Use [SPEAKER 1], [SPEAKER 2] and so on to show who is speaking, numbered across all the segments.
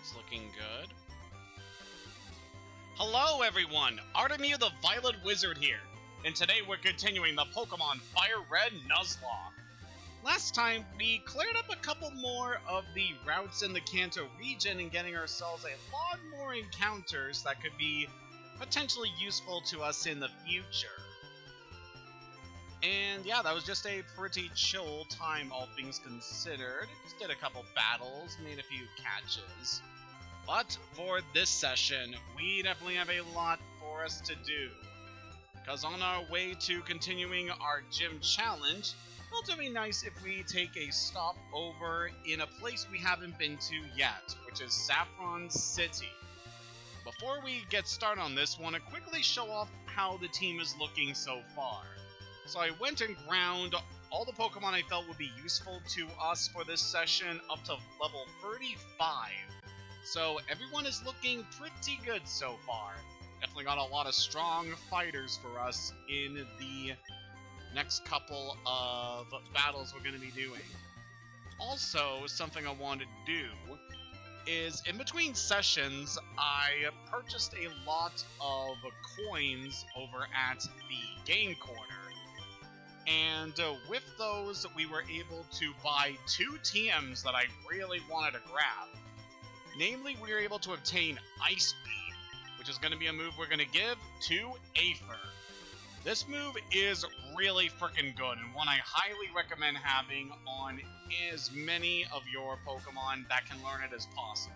[SPEAKER 1] It's looking good. Hello everyone, Artemir the Violet Wizard here, and today we're continuing the Pokémon FireRed Nuzlocke. Last time, we cleared up a couple more of the routes in the Kanto region and getting ourselves a lot more encounters that could be potentially useful to us in the future. And yeah, that was just a pretty chill time, all things considered. Just did a couple battles, made a few catches. But for this session, we definitely have a lot for us to do. Because on our way to continuing our gym challenge, it'll be nice if we take a stop over in a place we haven't been to yet, which is Saffron City. Before we get started on this, I want to quickly show off how the team is looking so far. So I went and ground all the Pokemon I felt would be useful to us for this session up to level 35. So everyone is looking pretty good so far. Definitely got a lot of strong fighters for us in the next couple of battles we're going to be doing. Also, something I wanted to do is, in between sessions, I purchased a lot of coins over at the game corner. And with those, we were able to buy 2 TMs that I really wanted to grab. Namely, we were able to obtain Ice Beam, which is going to be a move we're going to give to Aether. This move is really freaking good, and one I highly recommend having on as many of your Pokemon that can learn it as possible.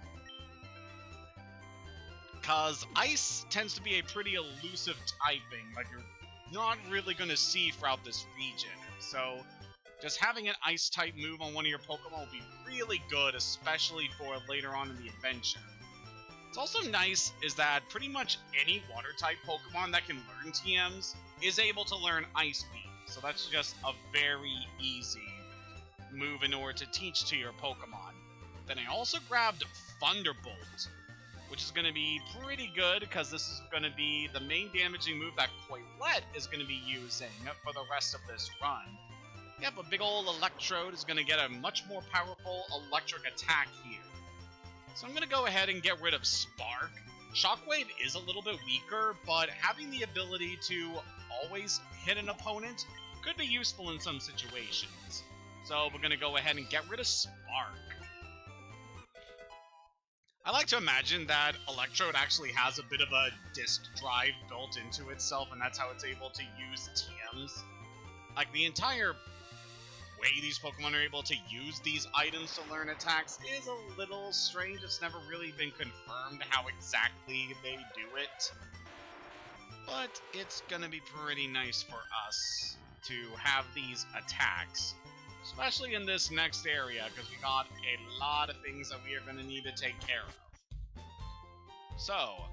[SPEAKER 1] Because Ice tends to be a pretty elusive typing, like you're not really going to see throughout this region. So just having an Ice-type move on one of your Pokemon will be really good, especially for later on in the adventure. What's also nice is that pretty much any Water-type Pokemon that can learn TMs is able to learn Ice Beam. So that's just a very easy move in order to teach to your Pokemon. Then I also grabbed Thunderbolt, which is going to be pretty good because this is going to be the main damaging move that Coilette is going to be using for the rest of this run. Yep, a big old Electrode is going to get a much more powerful electric attack here. So I'm going to go ahead and get rid of Spark. Shockwave is a little bit weaker, but having the ability to always hit an opponent could be useful in some situations. So we're going to go ahead and get rid of Spark. I like to imagine that Electrode actually has a bit of a disk drive built into itself, and that's how it's able to use TMs. Like, the entire way these Pokemon are able to use these items to learn attacks is a little strange. It's never really been confirmed how exactly they do it. But it's gonna be pretty nice for us to have these attacks, especially in this next area, because we got a lot of things that we are going to need to take care of. So,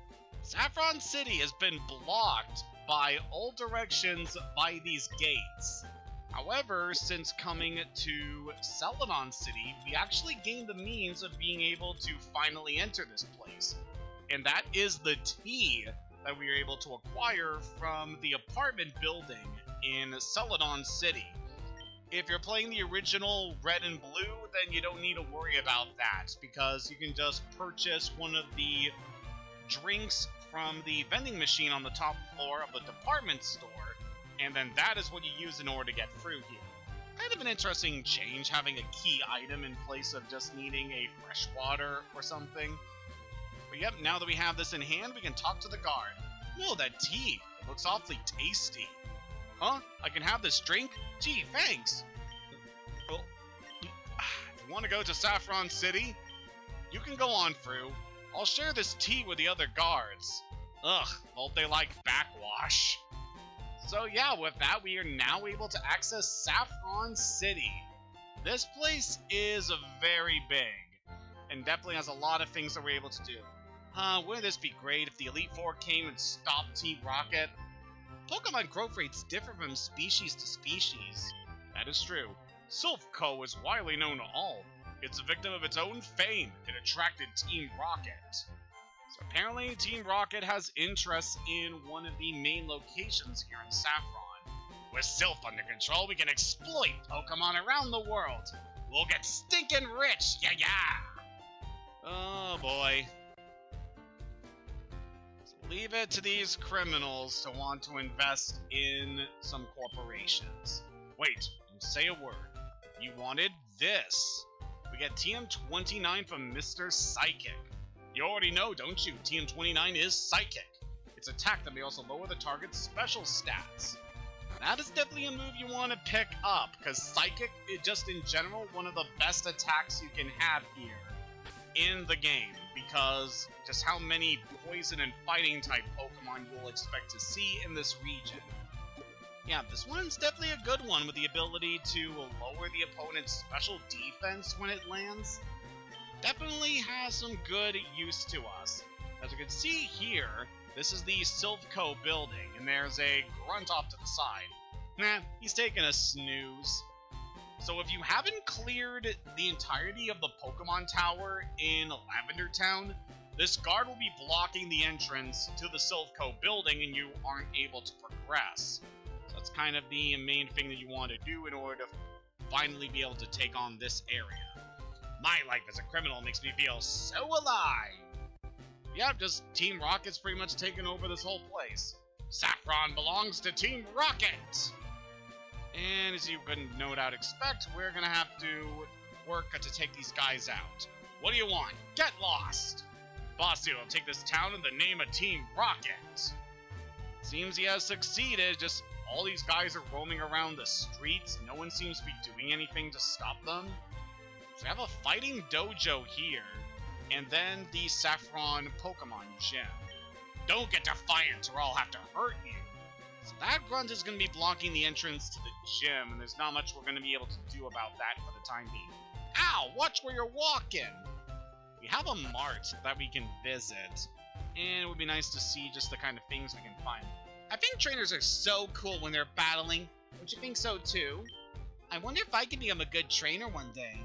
[SPEAKER 1] Saffron City has been blocked by all directions by these gates. However, since coming to Celadon City, we actually gained the means of being able to finally enter this place. And that is the tea that we were able to acquire from the apartment building in Celadon City. If you're playing the original Red and Blue, then you don't need to worry about that, because you can just purchase one of the drinks from the vending machine on the top floor of the department store, and then that is what you use in order to get through here. Kind of an interesting change, having a key item in place of just needing a fresh water or something. But yep, now that we have this in hand, we can talk to the guard. Whoa, that tea! It looks awfully tasty. Huh? I can have this drink? Gee, thanks! Well, if you want to go to Saffron City, you can go on through. I'll share this tea with the other guards. Ugh, won't they like backwash? So yeah, with that, we are now able to access Saffron City. This place is very big, and definitely has a lot of things that we're able to do. Wouldn't this be great if the Elite Four came and stopped Team Rocket? Pokemon growth rates differ from species to species. That is true. Silph is widely known to all. It's a victim of its own fame. It attracted Team Rocket. So apparently Team Rocket has interests in one of the main locations here in Saffron. With Silph under control, we can exploit Pokemon around the world. We'll get stinking rich, yeah! Oh boy. Leave it to these criminals to want to invest in some corporations. Wait, you say a word. You wanted this. We get TM29 from Mr. Psychic. You already know, don't you? TM29 is Psychic. Its attack that may also lower the target's special stats. That is definitely a move you want to pick up, because Psychic is just in general one of the best attacks you can have here in the game, because just how many poison and fighting type Pokemon you will expect to see in this region. Yeah, this one's definitely a good one with the ability to lower the opponent's special defense when it lands. Definitely has some good use to us. As you can see here, this is the Silphco building, and there's a grunt off to the side. Nah, he's taking a snooze. So if you haven't cleared the entirety of the Pokemon Tower in Lavender Town, this guard will be blocking the entrance to the Silphco building and you aren't able to progress. So that's kind of the main thing that you want to do in order to finally be able to take on this area. My life as a criminal makes me feel so alive! Yep, just Team Rocket's pretty much taken over this whole place. Saffron belongs to Team Rocket! And as you could no doubt expect, we're gonna have to work to take these guys out. What do you want? Get lost! Bossy will take this town in the name of Team Rocket. Seems he has succeeded, just all these guys are roaming around the streets, no one seems to be doing anything to stop them. So we have a fighting dojo here, and then the Saffron Pokemon Gym. Don't get defiant or I'll have to hurt you. So that grunt is going to be blocking the entrance to the gym, and there's not much we're going to be able to do about that for the time being. Ow! Watch where you're walking! We have a mart that we can visit, and it would be nice to see just the kind of things we can find. I think trainers are so cool when they're battling. Don't you think so too? I wonder if I could become a good trainer one day.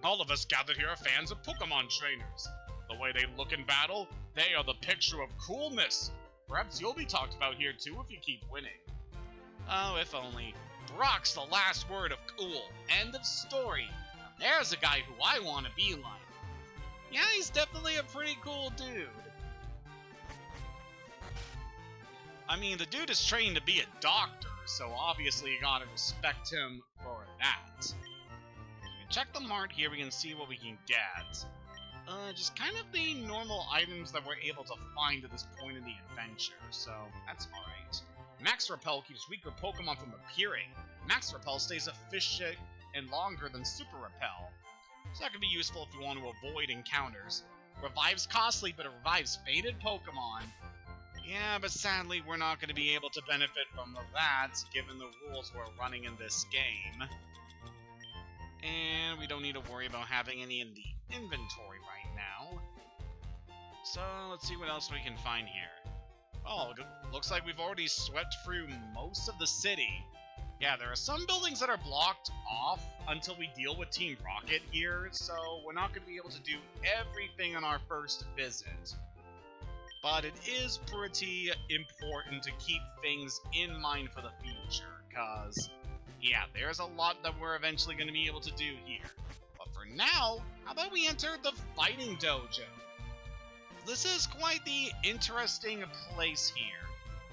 [SPEAKER 1] All of us gathered here are fans of Pokemon trainers. The way they look in battle, they are the picture of coolness. Perhaps you'll be talked about here too if you keep winning. Oh, if only. Brock's the last word of cool. End of story. Now, there's a guy who I want to be like. Yeah, he's definitely a pretty cool dude. I mean, the dude is trained to be a doctor, so obviously you gotta respect him for that. We can check the mart here, we can see what we can get. Just kind of the normal items that we're able to find at this point in the adventure, so that's alright. Max Repel keeps weaker Pokemon from appearing. Max Repel stays efficient and longer than Super Repel. So that can be useful if you want to avoid encounters. Revives costly, but it revives faded Pokemon. Yeah, but sadly we're not going to be able to benefit from that, given the rules we're running in this game. And we don't need to worry about having any in the inventory right now. So let's see what else we can find here. Oh, looks like we've already swept through most of the city. Yeah, there are some buildings that are blocked off until we deal with Team Rocket here, so we're not going to be able to do everything on our first visit. But it is pretty important to keep things in mind for the future, because, yeah, there's a lot that we're eventually going to be able to do here. But for now, how about we enter the Fighting Dojo? This is quite the interesting place here.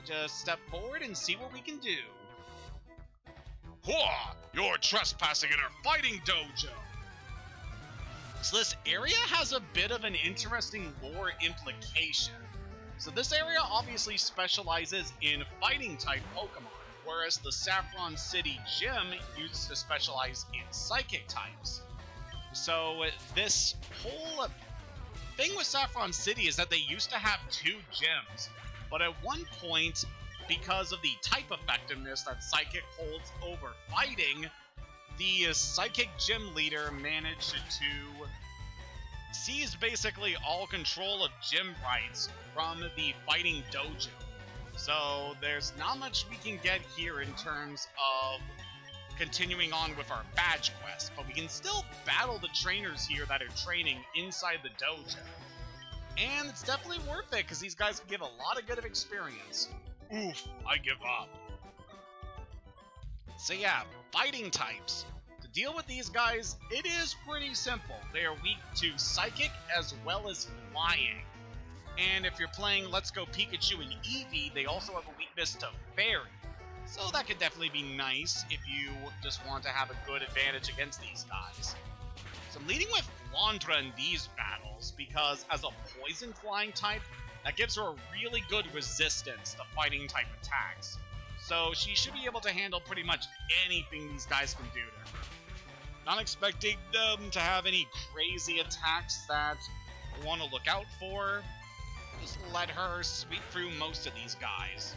[SPEAKER 1] Just step forward and see what we can do. Hua! You're trespassing in our Fighting Dojo! So this area has a bit of an interesting lore implication. So this area obviously specializes in fighting type Pokemon, whereas the Saffron City Gym used to specialize in psychic types. So this whole thing with Saffron City is that they used to have two gyms, but at one point, because of the type effectiveness that Psychic holds over fighting, the Psychic Gym Leader managed to seize basically all control of gym rights from the Fighting Dojo. So there's not much we can get here in terms of continuing on with our badge quest, but we can still battle the trainers here that are training inside the dojo. And it's definitely worth it, because these guys can give a lot of good experience. Oof, I give up. So yeah, fighting types. To deal with these guys, it is pretty simple. They are weak to Psychic as well as Flying. And if you're playing Let's Go Pikachu and Eevee, they also have a weakness to Fairy. So that could definitely be nice if you just want to have a good advantage against these guys. So I'm leading with Flandra in these battles because as a Poison Flying type, that gives her a really good resistance to Fighting type attacks. So she should be able to handle pretty much anything these guys can do to her. Not expecting them to have any crazy attacks that I want to look out for. Just let her sweep through most of these guys.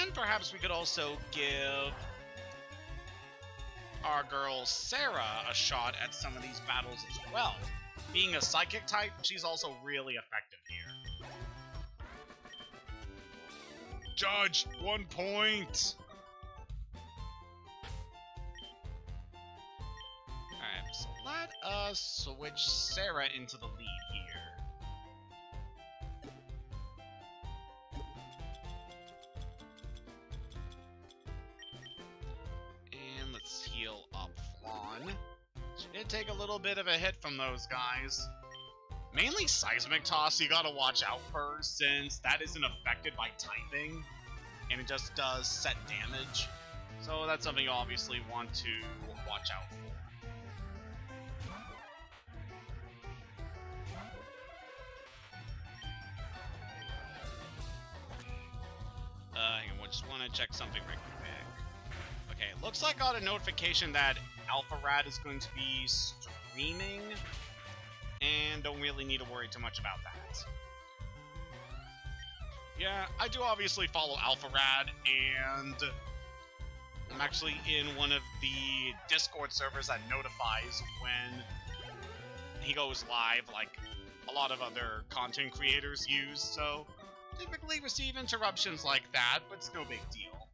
[SPEAKER 1] And perhaps we could also give our girl Sarah a shot at some of these battles as well. Being a Psychic type, she's also really effective here. Judge, 1 point! Alright, so let us switch Sarah into the lead here. And let's heal up Flan. She did take a little bit of a hit from those guys. Mainly Seismic Toss you gotta watch out for, since that isn't affected by typing, and it just does set damage. So that's something you obviously want to watch out for. I just want to check something real quick. Okay, looks like I got a notification that FireRed is going to be streaming, and don't really need to worry too much about that. Yeah, I do obviously follow FireRed, and I'm actually in one of the Discord servers that notifies when he goes live, like a lot of other content creators use, so typically receive interruptions like that, but it's no big deal.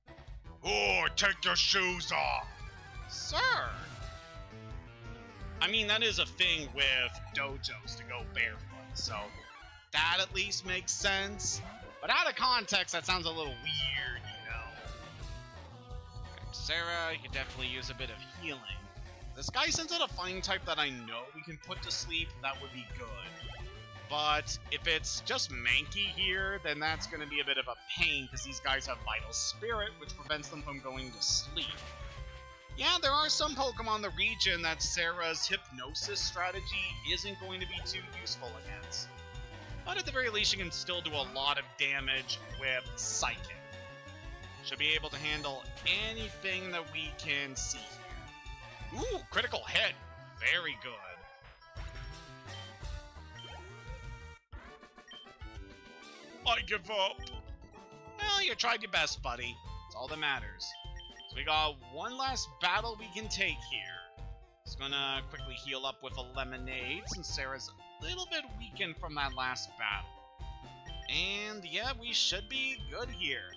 [SPEAKER 1] Oh, take your shoes off! Sir! I mean, that is a thing with dojos to go barefoot, so that at least makes sense. But out of context, that sounds a little weird, you know? Okay, Sarah, you could definitely use a bit of healing. This guy sends out a Flying type that I know we can put to sleep, that would be good. But if it's just Mankey here, then that's going to be a bit of a pain, because these guys have Vital Spirit, which prevents them from going to sleep. Yeah, there are some Pokemon in the region that Sarah's Hypnosis strategy isn't going to be too useful against. But at the very least, you can still do a lot of damage with Psychic. Should be able to handle anything that we can see here. Ooh, critical hit. Very good. I give up. Well, you tried your best, buddy. That's all that matters. So we got one last battle we can take here. Just gonna quickly heal up with a Lemonade, since Sarah's a little bit weakened from that last battle. And yeah, we should be good here.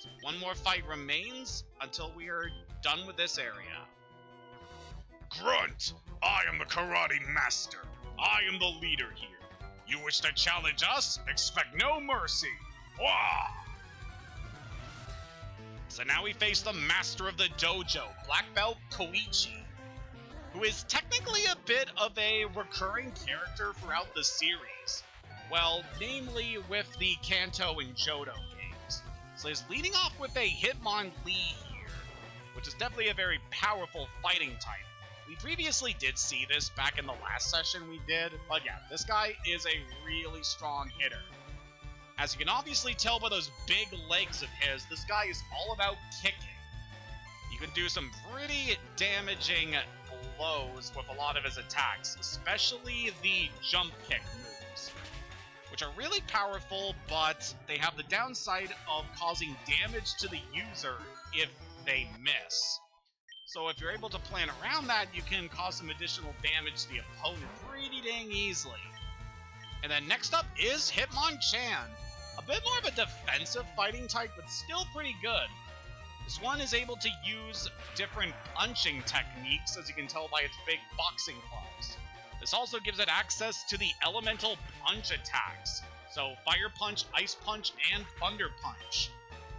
[SPEAKER 1] So one more fight remains until we are done with this area. Grunt! I am the Karate Master. I am the leader here. You wish to challenge us? Expect no mercy. Wah! So now we face the master of the dojo, Black Belt Koichi, who is technically a bit of a recurring character throughout the series. Well, namely with the Kanto and Johto games. So he's leading off with a Hitmonlee here, which is definitely a very powerful fighting type. We previously did see this back in the last session we did, but yeah, this guy is a really strong hitter. As you can obviously tell by those big legs of his, this guy is all about kicking. You can do some pretty damaging blows with a lot of his attacks, especially the jump kick moves, which are really powerful, but they have the downside of causing damage to the user if they miss. So if you're able to plan around that, you can cause some additional damage to the opponent pretty dang easily. And then next up is Hitmonchan. A bit more of a defensive fighting type, but still pretty good. This one is able to use different punching techniques, as you can tell by its big boxing gloves. This also gives it access to the elemental punch attacks. So Fire Punch, Ice Punch, and Thunder Punch.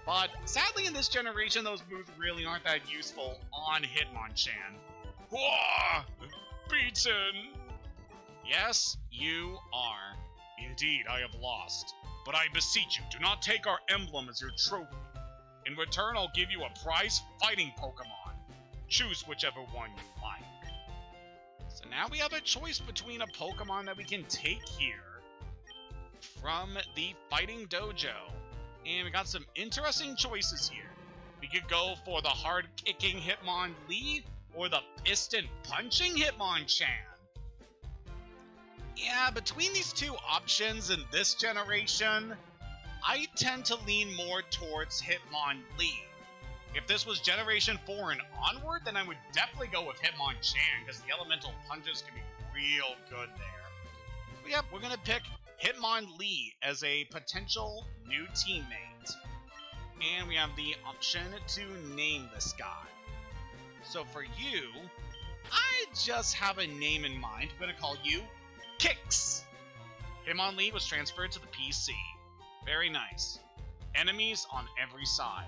[SPEAKER 1] But sadly in this generation, those moves really aren't that useful on Hitmonchan. Whoa! Beaten! Yes, you are. Indeed, I have lost. But I beseech you, do not take our emblem as your trophy. In return, I'll give you a prize fighting Pokemon. Choose whichever one you like. So now we have a choice between a Pokemon that we can take here from the Fighting Dojo. And we got some interesting choices here. We could go for the hard-kicking Hitmonlee or the piston-punching Hitmonchan. Yeah, between these two options in this generation, I tend to lean more towards Hitmonlee. If this was Generation 4 and onward, then I would definitely go with Hitmonchan, because the elemental punches can be real good there. But yep, we're going to pick Hitmonlee as a potential new teammate. And we have the option to name this guy. So for you, I just have a name in mind. I'm going to call you Kix. Hitmonlee was transferred to the PC. Very nice. Enemies on every side.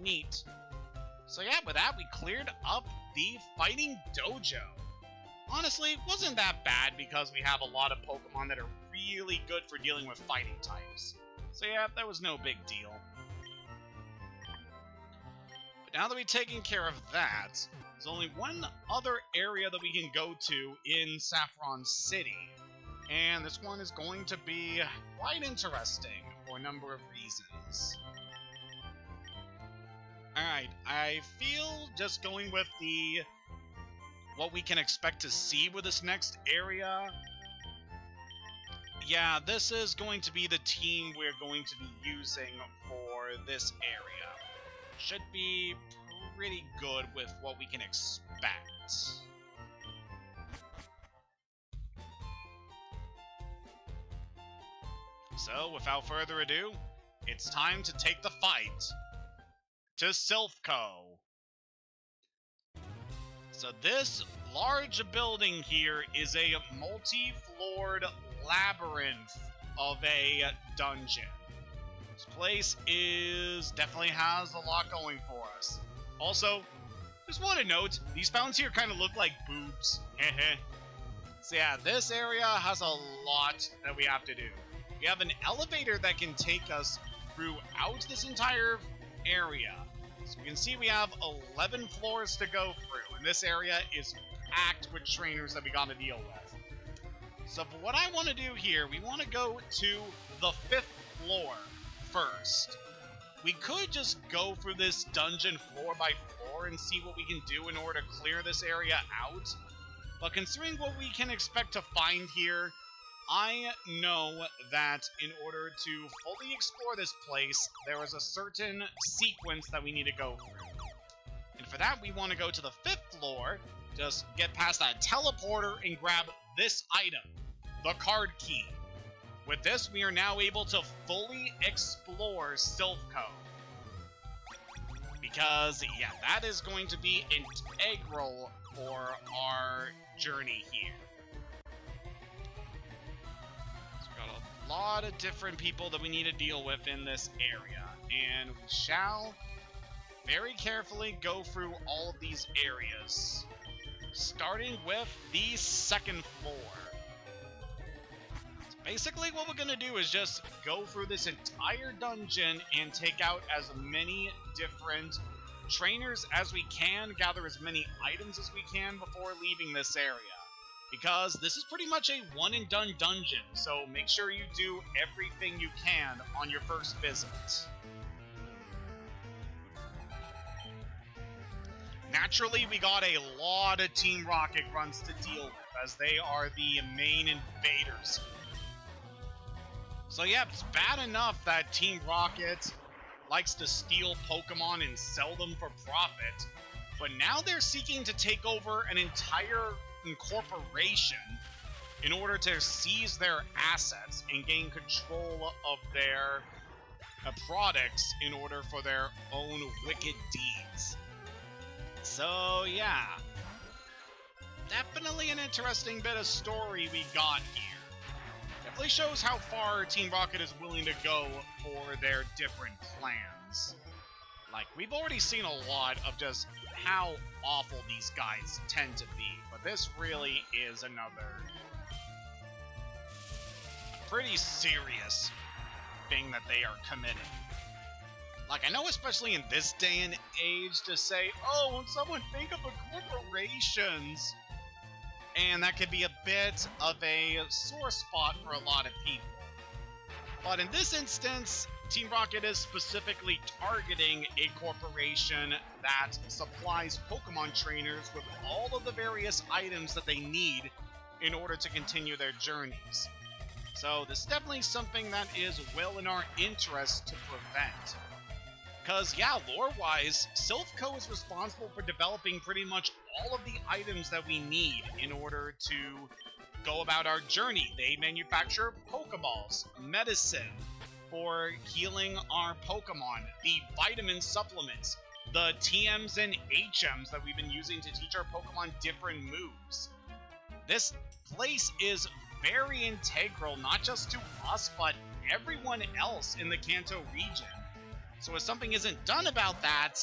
[SPEAKER 1] Neat. So yeah, with that, we cleared up the Fighting Dojo. Honestly, it wasn't that bad because we have a lot of Pokemon that are really good for dealing with fighting types. So yeah, that was no big deal. But now that we've taken care of that, there's only one other area that we can go to in Saffron City. And this one is going to be quite interesting for a number of reasons. Alright, I feel just going with what we can expect to see with this next area. Yeah, this is going to be the team we're going to be using for this area. Should be pretty good with what we can expect. So, without further ado, it's time to take the fight to Silphco. So this large building here is a multi-floored labyrinth of a dungeon. This place definitely has a lot going for us. Also, just want to note, these fountains here kind of look like boobs. So yeah, this area has a lot that we have to do. We have an elevator that can take us throughout this entire area. So you can see we have 11 floors to go through, and this area is packed with trainers that we gotta deal with. So for what I want to do here, we want to go to the 5th floor first. We could just go through this dungeon floor by floor and see what we can do in order to clear this area out. But considering what we can expect to find here, I know that in order to fully explore this place, there is a certain sequence that we need to go through. And for that, we want to go to the 5th floor, just get past that teleporter and grab this item, the card key. With this, we are now able to fully explore Silphco. Because, yeah, that is going to be integral for our journey here. A lot of different people that we need to deal with in this area, and we shall very carefully go through all of these areas, starting with the 2nd floor. So basically what we're going to do is just go through this entire dungeon and take out as many different trainers as we can, gather as many items as we can before leaving this area. Because this is pretty much a one-and-done dungeon, so make sure you do everything you can on your first visit. Naturally, we got a lot of Team Rocket runs to deal with, as they are the main invaders. So yeah, it's bad enough that Team Rocket likes to steal Pokemon and sell them for profit, but now they're seeking to take over an entire corporation in order to seize their assets and gain control of their products in order for their own wicked deeds. So yeah, definitely an interesting bit of story we got here. definitely shows how far Team Rocket is willing to go for their different plans. Like, we've already seen a lot of just how awful these guys tend to be, but this really is another pretty serious thing that they are committing. Like, I know especially in this day and age to say, oh, won't someone think of the corporations? And that could be a bit of a sore spot for a lot of people. But in this instance, Team Rocket is specifically targeting a corporation that supplies Pokemon trainers with all of the various items that they need in order to continue their journeys. So this is definitely something that is well in our interest to prevent. Because, yeah, lore-wise, Silph Co. is responsible for developing pretty much all of the items that we need in order to go about our journey. They manufacture Pokeballs, medicine for healing our Pokemon, the vitamin supplements, the TMs and HMs that we've been using to teach our Pokemon different moves. This place is very integral, not just to us, but everyone else in the Kanto region. So if something isn't done about that,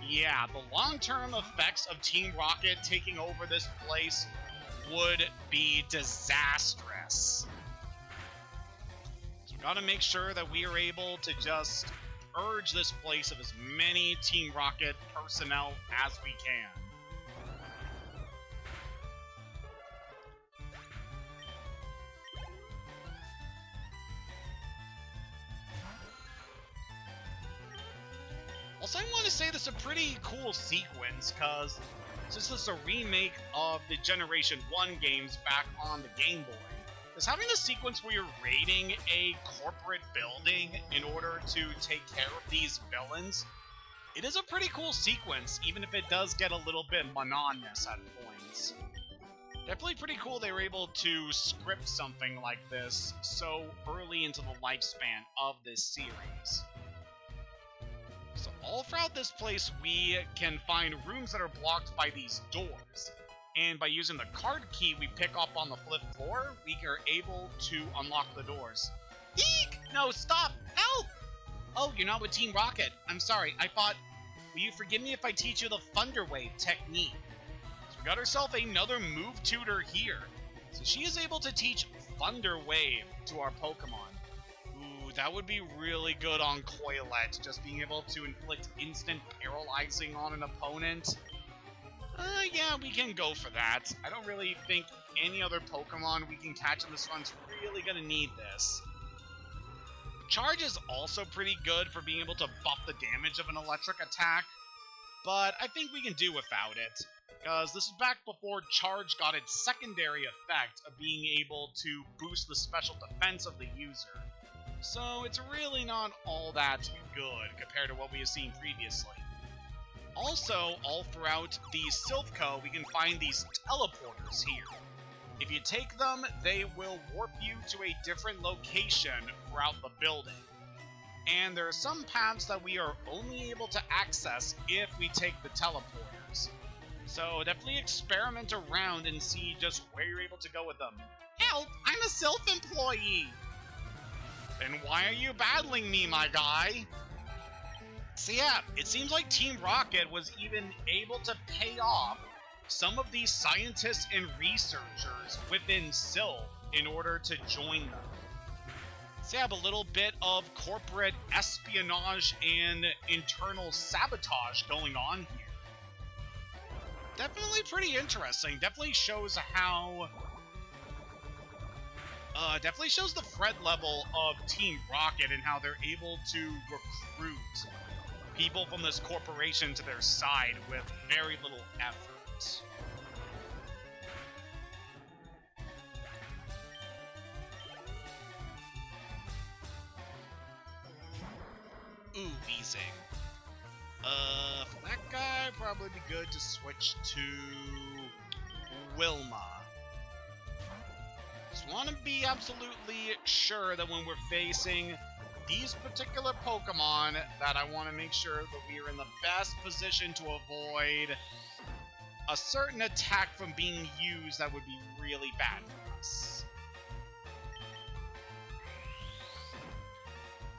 [SPEAKER 1] yeah, the long-term effects of Team Rocket taking over this place would be disastrous. So we gotta make sure that we are able to just purge this place of as many Team Rocket personnel as we can. Also, I want to say this is a pretty cool sequence, because since this is a remake of the Generation 1 games back on the Game Boy, is having the sequence where you're raiding a corporate building in order to take care of these villains, it is a pretty cool sequence, even if it does get a little bit monotonous at points. Definitely pretty cool they were able to script something like this so early into the lifespan of this series. So all throughout this place, we can find rooms that are blocked by these doors. And by using the card key we pick up on the 5th floor, we are able to unlock the doors. Eek! No, stop! Help! Oh, you're not with Team Rocket. I'm sorry, I thought... Will you forgive me if I teach you the Thunder Wave technique? So we got ourselves another move tutor here. So she is able to teach Thunder Wave to our Pokemon. That would be really good on Coilette, just being able to inflict instant paralyzing on an opponent. Yeah, we can go for that. I don't really think any other Pokemon we can catch in this run's really gonna need this. Charge is also pretty good for being able to buff the damage of an electric attack, but I think we can do without it, because this is back before Charge got its secondary effect of being able to boost the special defense of the user. So it's really not all that good compared to what we have seen previously. Also, all throughout the Silph Co, we can find these teleporters here. If you take them, they will warp you to a different location throughout the building. And there are some paths that we are only able to access if we take the teleporters. So definitely experiment around and see just where you're able to go with them. Help! I'm a Silph employee! Then why are you battling me, my guy? So yeah, it seems like Team Rocket was even able to pay off some of these scientists and researchers within Silph in order to join them. So yeah, a little bit of corporate espionage and internal sabotage going on here. Definitely pretty interesting. Definitely shows how... definitely shows the threat level of Team Rocket and how they're able to recruit people from this corporation to their side with very little effort. Ooh, Weezing. For that guy, probably be good to switch to Wilma. Just want to be absolutely sure that when we're facing these particular Pokemon, that I want to make sure that we are in the best position to avoid a certain attack from being used that would be really bad for us.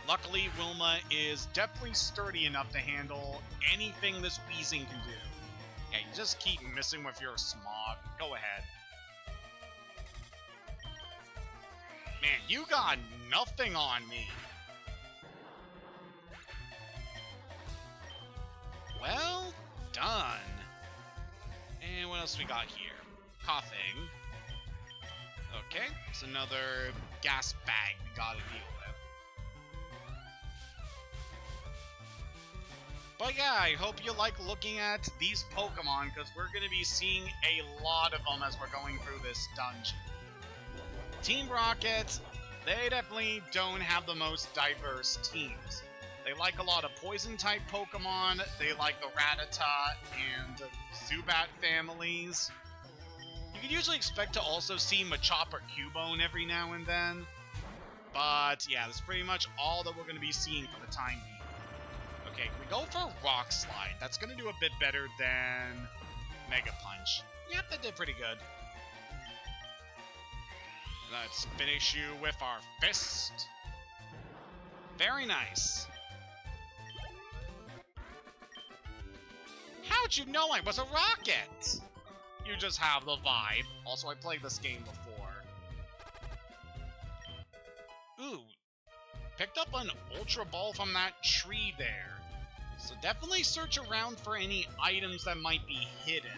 [SPEAKER 1] Luckily, Wilma is definitely sturdy enough to handle anything this Weezing can do. Yeah, you just keep missing with your Smog. Go ahead. Man, you got nothing on me. Well done. And what else we got here? Coughing. Okay, it's another gas bag we gotta deal with. But yeah, I hope you like looking at these Pokemon, because we're going to be seeing a lot of them as we're going through this dungeon. Team Rocket, they definitely don't have the most diverse teams. They like a lot of Poison-type Pokemon, they like the Rattata and Zubat families. You can usually expect to also see Machop or Cubone every now and then. But yeah, that's pretty much all that we're going to be seeing for the time being. Okay, can we go for Rock Slide? That's going to do a bit better than Mega Punch. Yep, that did pretty good. Let's finish you with our Fist. Very nice. How'd you know I was a rocket? You just have the vibe. Also, I played this game before. Ooh. Picked up an Ultra Ball from that tree there. So definitely search around for any items that might be hidden,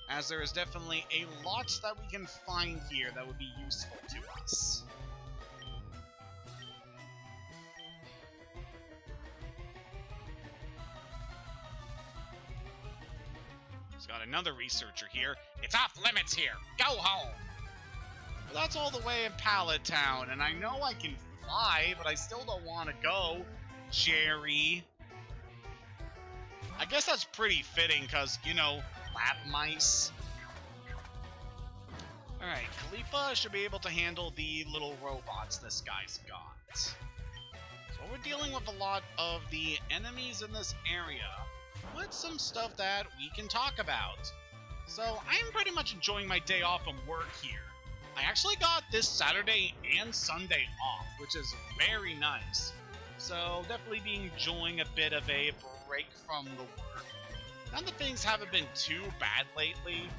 [SPEAKER 1] as there is definitely a lot that we can find here that would be useful to us. He's got another researcher here. It's off limits here. Go home. But that's all the way in Pallet Town, and I know I can fly, but I still don't want to go, Jerry. I guess that's pretty fitting, because, you know, lab mice. Alright, Khalifa should be able to handle the little robots this guy's got. So we're dealing with a lot of the enemies in this area, with some stuff that we can talk about. So I'm pretty much enjoying my day off from work here. I actually got this Saturday and Sunday off, which is very nice. So definitely be enjoying a bit of a break from the work. Not that things haven't been too bad lately.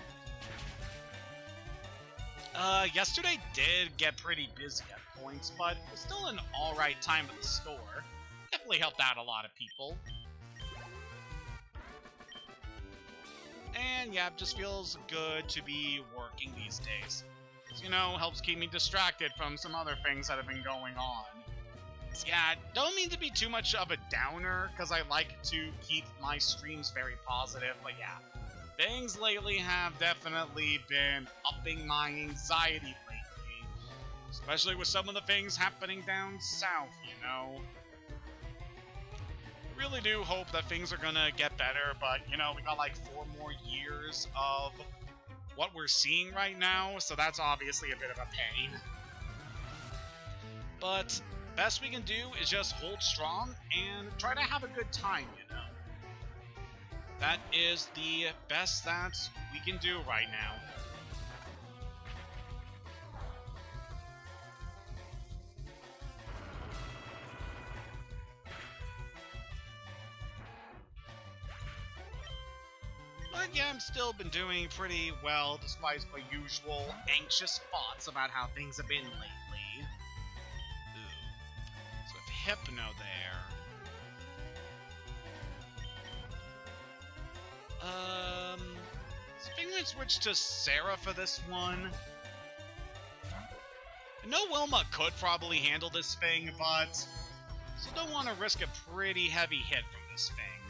[SPEAKER 1] Yesterday did get pretty busy at points, but it was still an alright time at the store. Definitely helped out a lot of people. And yeah, it just feels good to be working these days. You know, helps keep me distracted from some other things that have been going on. Yeah, don't mean to be too much of a downer, because I like to keep my streams very positive, but yeah. Things lately have definitely been upping my anxiety lately. Especially with some of the things happening down south, you know. I really do hope that things are gonna get better, but, you know, we got like 4 more years of what we're seeing right now, so that's obviously a bit of a pain. But best we can do is just hold strong and try to have a good time, you know. That is the best that we can do right now. But yeah, I'm still been doing pretty well, despite my usual anxious thoughts about how things have been lately. Ooh. So with Hypno there. So I think I'm gonna switch to Sarah for this one. I know Wilma could probably handle this thing, but still don't want to risk a pretty heavy hit from this thing.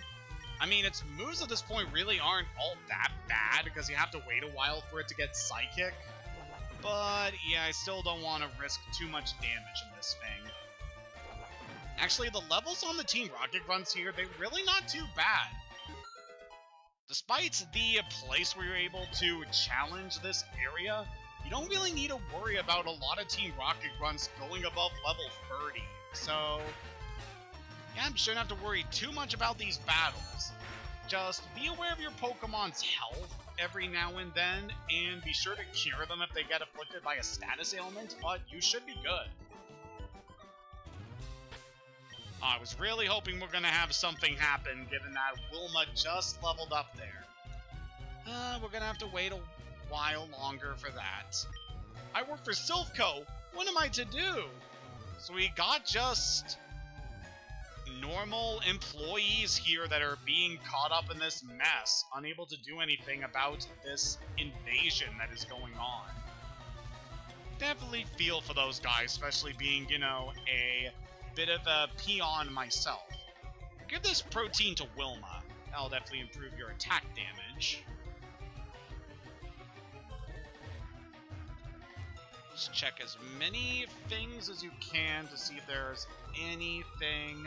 [SPEAKER 1] I mean, its moves at this point really aren't all that bad, because you have to wait a while for it to get Psychic. But yeah, I still don't want to risk too much damage in this thing. Actually, the levels on the Team Rocket runs here, they're really not too bad. Despite the place where you're able to challenge this area, you don't really need to worry about a lot of Team Rocket runs going above level 30. So yeah, you shouldn't have to worry too much about these battles. Just be aware of your Pokemon's health every now and then, and be sure to cure them if they get afflicted by a status ailment, but you should be good. I was really hoping we're gonna have something happen, given that Wilma just leveled up there. We're gonna have to wait a while longer for that. I work for Silphco. What am I to do? So we got just normal employees here that are being caught up in this mess, unable to do anything about this invasion that is going on. Definitely feel for those guys, especially being, you know, a bit of a peon myself. Give this protein to Wilma. That'll definitely improve your attack damage. Just check as many things as you can to see if there's anything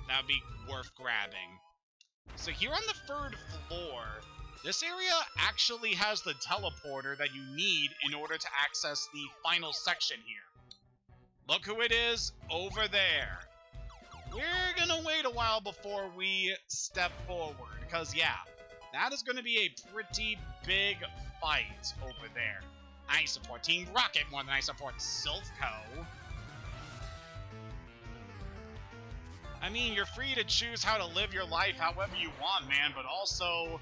[SPEAKER 1] that would be worth grabbing. So here on the 3rd floor, this area actually has the teleporter that you need in order to access the final section here. Look who it is over there. We're gonna wait a while before we step forward, because yeah, that is gonna be a pretty big fight over there. I support Team Rocket more than I support Silphco. I mean, you're free to choose how to live your life however you want, man, but also,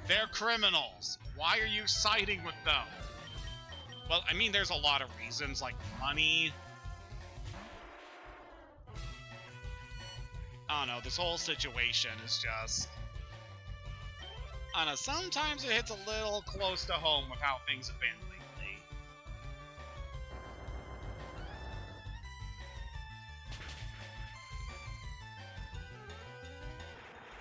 [SPEAKER 1] they're criminals. Why are you siding with them? Well, I mean, there's a lot of reasons, like money. I don't know, this whole situation is just... I don't know, sometimes it hits a little close to home with how things have been lately.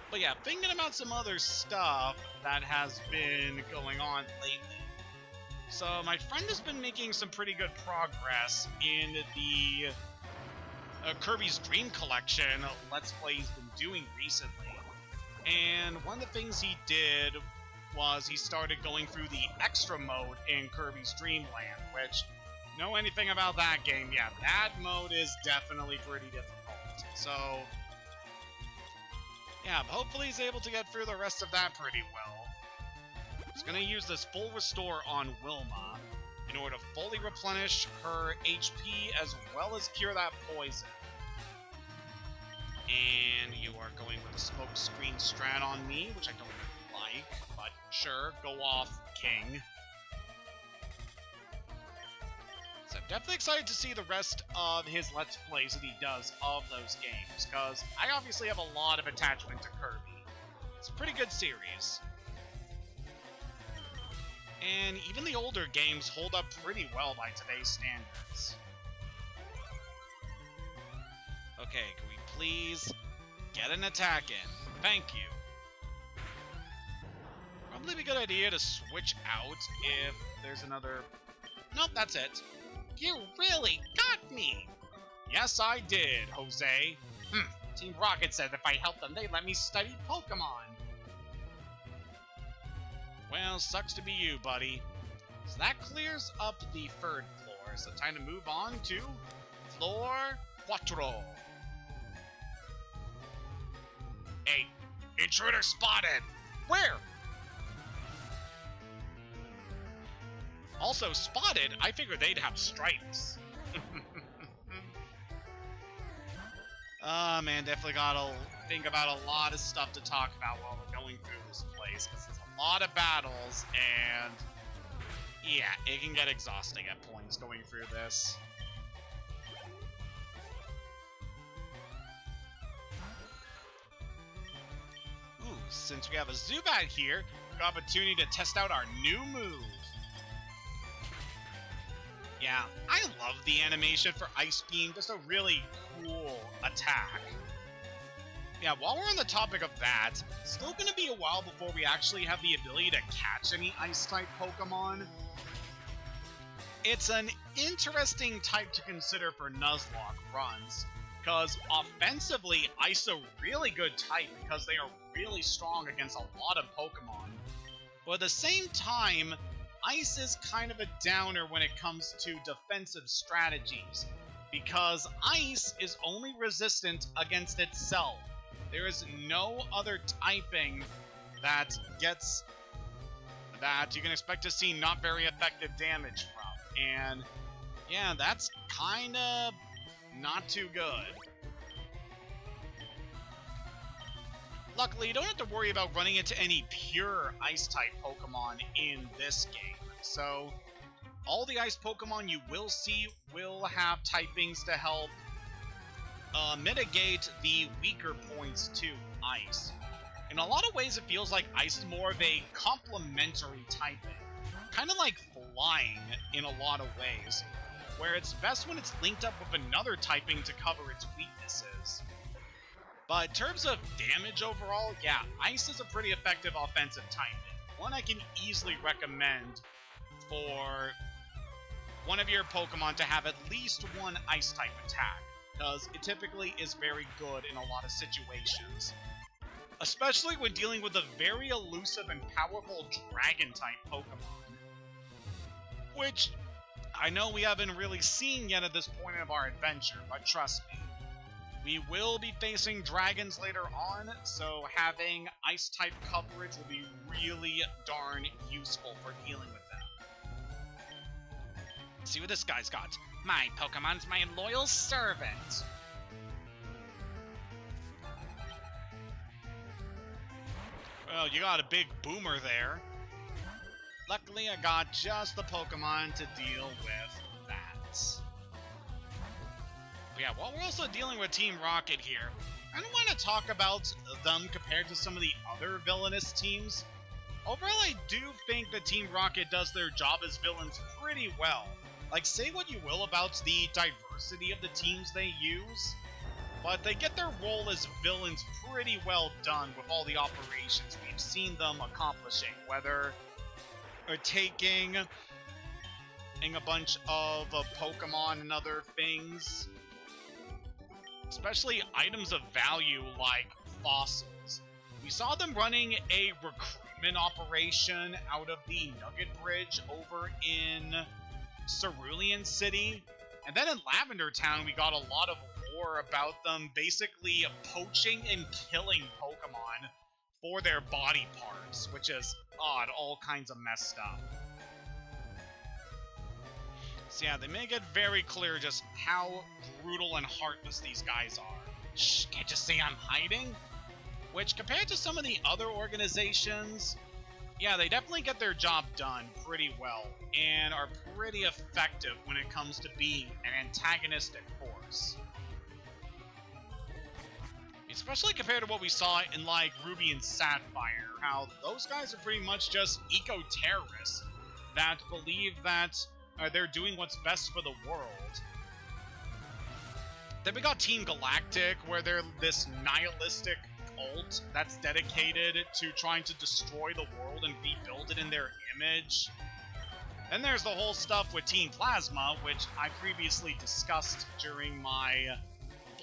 [SPEAKER 1] But yeah, thinking about some other stuff that has been going on lately. So my friend has been making some pretty good progress in the Kirby's Dream Collection Let's Play he's been doing recently. And one of the things he did was he started going through the extra mode in Kirby's Dream Land, which, know anything about that game, yeah, that mode is definitely pretty difficult. So, yeah, but hopefully he's able to get through the rest of that pretty well. He's going to use this full restore on Wilma in order to fully replenish her HP as well as cure that poison. And you are going with a smoke screen strat on me, which I don't like, but sure, go off, King. So I'm definitely excited to see the rest of his Let's Plays that he does of those games, because I obviously have a lot of attachment to Kirby. It's a pretty good series. And even the older games hold up pretty well by today's standards. Okay, can we please get an attack in? Thank you. Probably be a good idea to switch out if there's another... Nope, that's it. You really got me! Yes, I did, Jose. Team Rocket said if I helped them, they'd let me study Pokémon. Well, sucks to be you, buddy. So that clears up the 3rd floor, so time to move on to floor 4. Hey, intruder spotted! Where? Also spotted, I figured they'd have stripes. Man, definitely gotta think about a lot of stuff to talk about while we're going through this place, because it's a lot of battles, and yeah, it can get exhausting at points going through this. Ooh, since we have a Zubat here, we have an opportunity to test out our new move. Yeah, I love the animation for Ice Beam, just a really cool attack. Yeah, while we're on the topic of that, still gonna be a while before we actually have the ability to catch any Ice-type Pokemon. It's an interesting type to consider for Nuzlocke runs, because offensively, Ice is a really good type because they are really strong against a lot of Pokemon. But at the same time, Ice is kind of a downer when it comes to defensive strategies, because Ice is only resistant against itself. There is no other typing that you can expect to see not very effective damage from. And yeah, that's kind of not too good. Luckily, you don't have to worry about running into any pure Ice-type Pokemon in this game. So, all the Ice Pokemon you will see will have typings to help mitigate the weaker points to Ice. In a lot of ways, it feels like Ice is more of a complementary typing. Kind of like flying in a lot of ways, where it's best when it's linked up with another typing to cover its weaknesses. But in terms of damage overall, yeah, Ice is a pretty effective offensive typing. One I can easily recommend for one of your Pokemon to have at least one Ice-type attack, because it typically is very good in a lot of situations. Especially when dealing with a very elusive and powerful Dragon-type Pokemon. Which, I know we haven't really seen yet at this point of our adventure, but trust me. We will be facing dragons later on, so having Ice-type coverage will be really darn useful for dealing with them. Let's see what this guy's got. My Pokemon's my loyal servant. Well, you got a big boomer there. Luckily, I got just the Pokemon to deal with that. But yeah, while we're also dealing with Team Rocket here, I don't want to talk about them compared to some of the other villainous teams. Overall, I do think that Team Rocket does their job as villains pretty well. Like, say what you will about the diversity of the teams they use, but they get their role as villains pretty well done with all the operations we've seen them accomplishing, whether they're taking a bunch of Pokemon and other things, especially items of value like fossils. We saw them running a recruitment operation out of the Nugget Bridge over in Cerulean City, and then in Lavender Town we got a lot of lore about them basically poaching and killing Pokemon for their body parts, which is odd, all kinds of messed up. So yeah, they make it very clear just how brutal and heartless these guys are. Shh, can't you say I'm hiding? Which, compared to some of the other organizations, yeah, they definitely get their job done pretty well, and are pretty effective when it comes to being an antagonistic force. Especially compared to what we saw in, like, Ruby and Sapphire, how those guys are pretty much just eco-terrorists that believe that they're doing what's best for the world. Then we got Team Galactic, where they're this nihilistic cult that's dedicated to trying to destroy the world and rebuild it in their image. Then there's the whole stuff with Team Plasma, which I previously discussed during my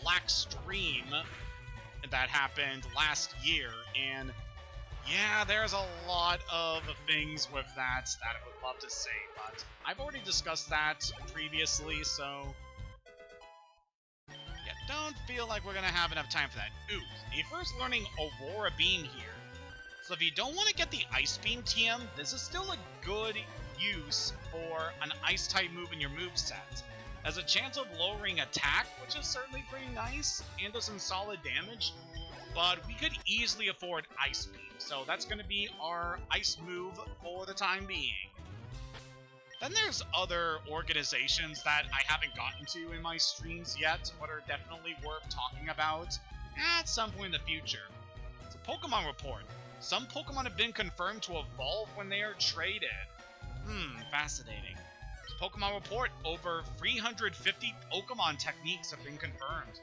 [SPEAKER 1] Black stream that happened last year, and yeah, there's a lot of things with that I would love to say, but I've already discussed that previously, so yeah, don't feel like we're gonna have enough time for that. Ooh, you're first learning Aurora Beam here, so if you don't want to get the Ice Beam TM, this is still a good use for an Ice-type move in your moveset. Has a chance of lowering attack, which is certainly pretty nice, and does some solid damage, but we could easily afford Ice Beam, so that's going to be our Ice move for the time being. Then there's other organizations that I haven't gotten to in my streams yet, but are definitely worth talking about at some point in the future. So Pokemon Report. Some Pokemon have been confirmed to evolve when they are traded. Fascinating. Pokemon Report, over 350 Pokemon techniques have been confirmed.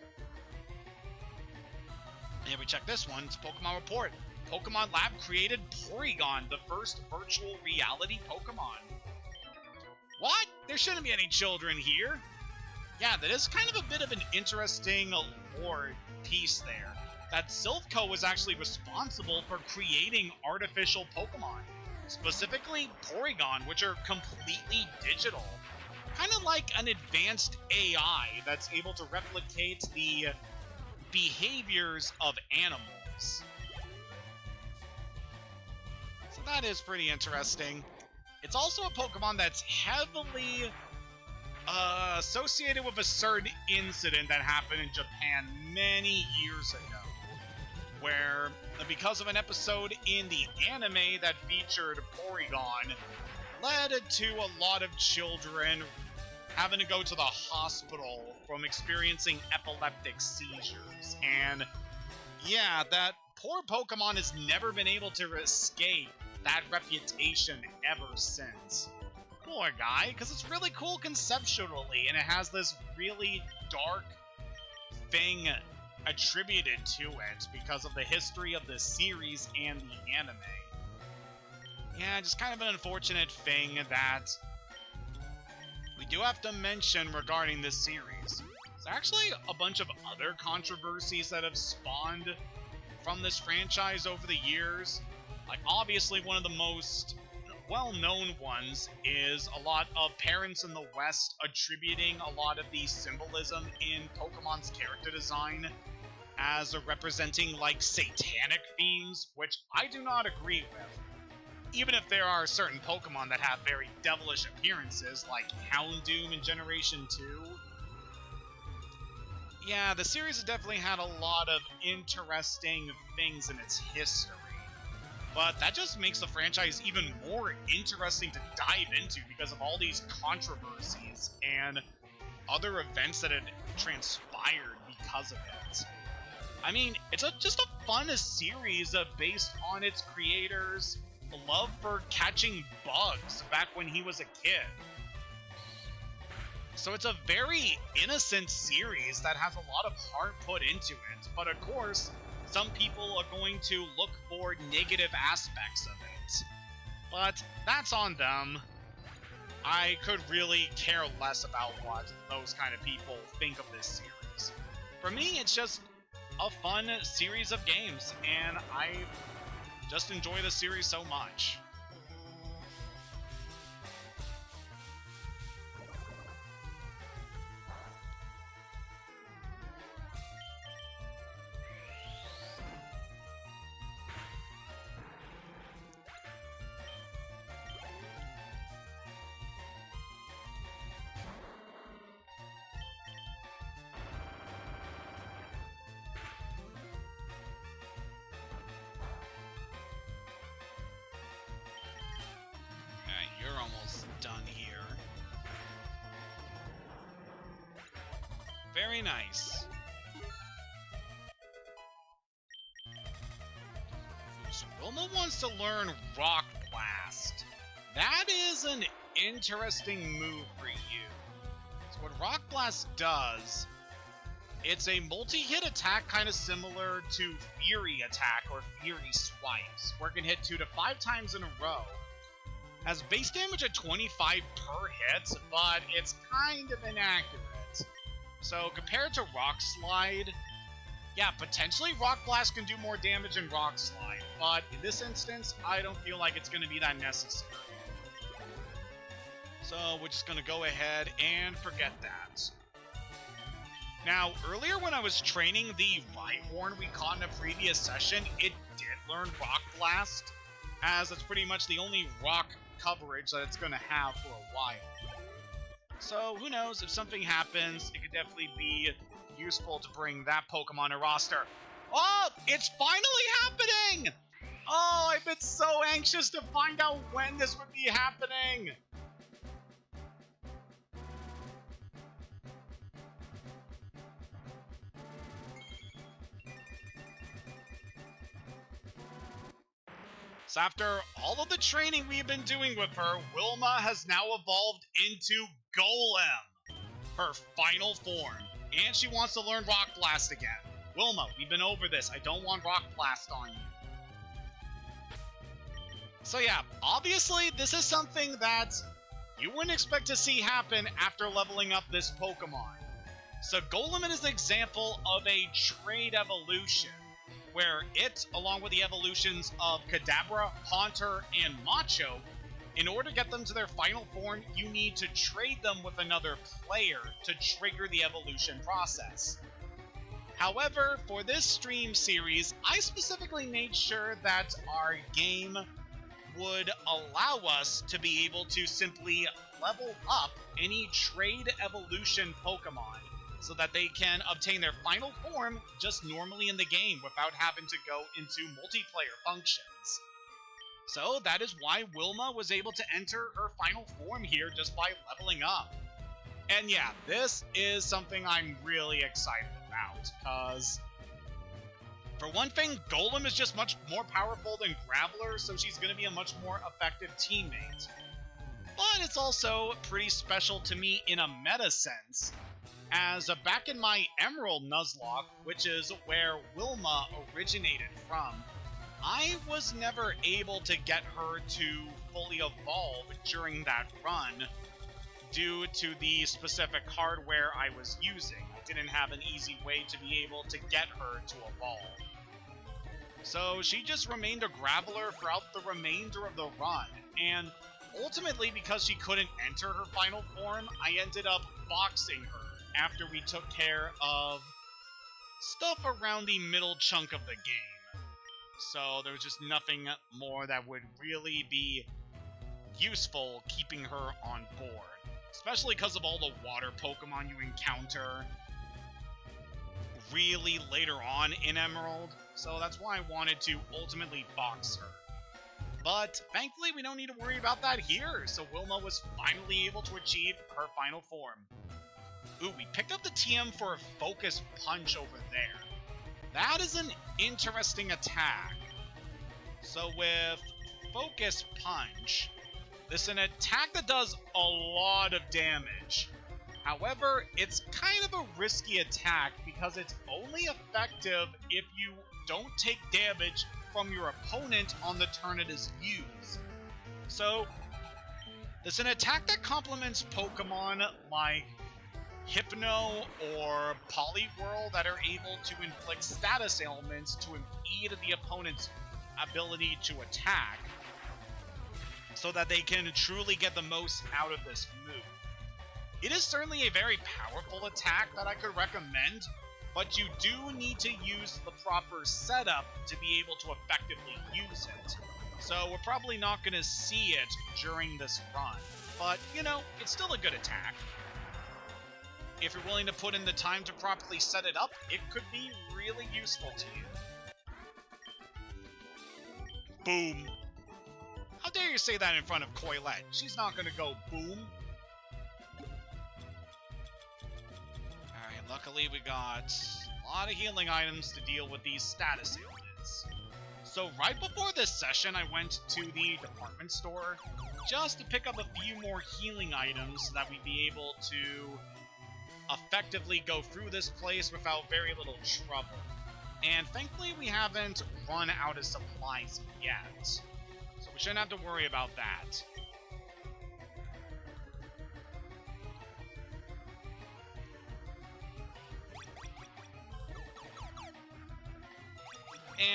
[SPEAKER 1] And we check this one, it's Pokemon Report. Pokemon Lab created Porygon, the first virtual reality Pokemon. What? There shouldn't be any children here. Yeah, that is kind of a bit of an interesting lore piece there. That Silphco was actually responsible for creating artificial Pokemon. Specifically Porygon, which are completely digital. Kind of like an advanced AI that's able to replicate the behaviors of animals. So that is pretty interesting. It's also a Pokemon that's heavily associated with a certain incident that happened in Japan many years ago, where because of an episode in the anime that featured Porygon, led to a lot of children having to go to the hospital from experiencing epileptic seizures. And yeah, that poor Pokemon has never been able to escape that reputation ever since. Poor guy, because it's really cool conceptually, and it has this really dark thing attributed to it because of the history of the series and the anime. Yeah, just kind of an unfortunate thing that we do have to mention regarding this series. There's actually a bunch of other controversies that have spawned from this franchise over the years. Like, obviously, one of the most well-known ones is a lot of parents in the West attributing a lot of the symbolism in Pokemon's character design as representing, like, satanic themes, which I do not agree with. Even if there are certain Pokemon that have very devilish appearances, like Houndoom in Generation 2. Yeah, the series has definitely had a lot of interesting things in its history. But that just makes the franchise even more interesting to dive into because of all these controversies and other events that had transpired because of it. I mean, it's just a fun series based on its creator's love for catching bugs back when he was a kid. So it's a very innocent series that has a lot of heart put into it, but of course, some people are going to look for negative aspects of it. But that's on them. I could really care less about what those kind of people think of this series. For me, it's just a fun series of games, and I just enjoy the series so much. You're almost done here. Very nice. So Wilma wants to learn Rock Blast. That is an interesting move for you. So what Rock Blast does, it's a multi-hit attack kind of similar to Fury Attack or Fury Swipes, where it can hit 2 to 5 times in a row. Has base damage at 25 per hit, but it's kind of inaccurate. So compared to Rock Slide, yeah, potentially Rock Blast can do more damage than Rock Slide, but in this instance, I don't feel like it's going to be that necessary. So we're just going to go ahead and forget that. Now, earlier when I was training the Rhyhorn we caught in a previous session, it did learn Rock Blast, as it's pretty much the only rock coverage that it's going to have for a while. So, who knows, if something happens, it could definitely be useful to bring that Pokemon to roster. Oh, it's finally happening! Oh, I've been so anxious to find out when this would be happening! So after all of the training we've been doing with her, Wilma has now evolved into Golem, her final form. And she wants to learn Rock Blast again. Wilma, we've been over this. I don't want Rock Blast on you. So yeah, obviously this is something that you wouldn't expect to see happen after leveling up this Pokemon. So Golem is an example of a trade evolution, where it, along with the evolutions of Kadabra, Haunter, and Macho, in order to get them to their final form, you need to trade them with another player to trigger the evolution process. However, for this stream series, I specifically made sure that our game would allow us to be able to simply level up any trade evolution Pokemon so that they can obtain their final form just normally in the game without having to go into multiplayer functions. So that is why Wilma was able to enter her final form here just by leveling up. And yeah, this is something I'm really excited about, because for one thing, Golem is just much more powerful than Graveler, so she's going to be a much more effective teammate. But it's also pretty special to me in a meta sense, as back in my Emerald Nuzlocke, which is where Wilma originated from, I was never able to get her to fully evolve during that run due to the specific hardware I was using. I didn't have an easy way to be able to get her to evolve. So she just remained a Graveler throughout the remainder of the run, and ultimately because she couldn't enter her final form, I ended up boxing her after we took care of stuff around the middle chunk of the game. So there was just nothing more that would really be useful keeping her on board, especially because of all the water Pokemon you encounter really later on in Emerald. So that's why I wanted to ultimately box her. But thankfully we don't need to worry about that here, so Wilma was finally able to achieve her final form. Ooh, we picked up the TM for a Focus Punch over there. That is an interesting attack. So with Focus Punch, this is an attack that does a lot of damage. However, it's kind of a risky attack because it's only effective if you don't take damage from your opponent on the turn it is used. So, it's an attack that complements Pokemon like Hypno or Poliwhirl that are able to inflict status ailments to impede the opponent's ability to attack, so that they can truly get the most out of this move. It is certainly a very powerful attack that I could recommend, but you do need to use the proper setup to be able to effectively use it. So we're probably not going to see it during this run, but you know, it's still a good attack. If you're willing to put in the time to properly set it up, it could be really useful to you. Boom. How dare you say that in front of Coilette? She's not going to go boom. Alright, luckily we got a lot of healing items to deal with these status ailments. So right before this session, I went to the department store just to pick up a few more healing items so that we'd be able to effectively go through this place without very little trouble. And thankfully we haven't run out of supplies yet, so we shouldn't have to worry about that.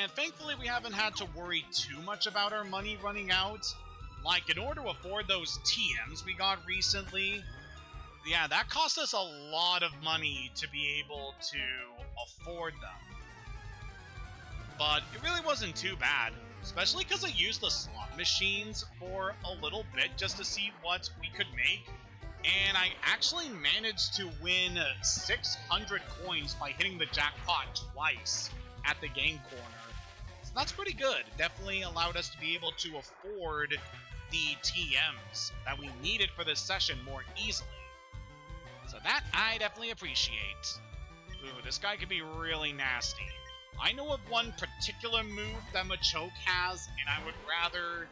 [SPEAKER 1] And thankfully we haven't had to worry too much about our money running out. Like, in order to afford those TMs we got recently, yeah, that cost us a lot of money to be able to afford them. But it really wasn't too bad, especially because I used the slot machines for a little bit just to see what we could make. And I actually managed to win 600 coins by hitting the jackpot twice at the game corner. So that's pretty good. Definitely allowed us to be able to afford the TMs that we needed for this session more easily. So that I definitely appreciate. Ooh, this guy could be really nasty. I know of one particular move that Machoke has, and I would rather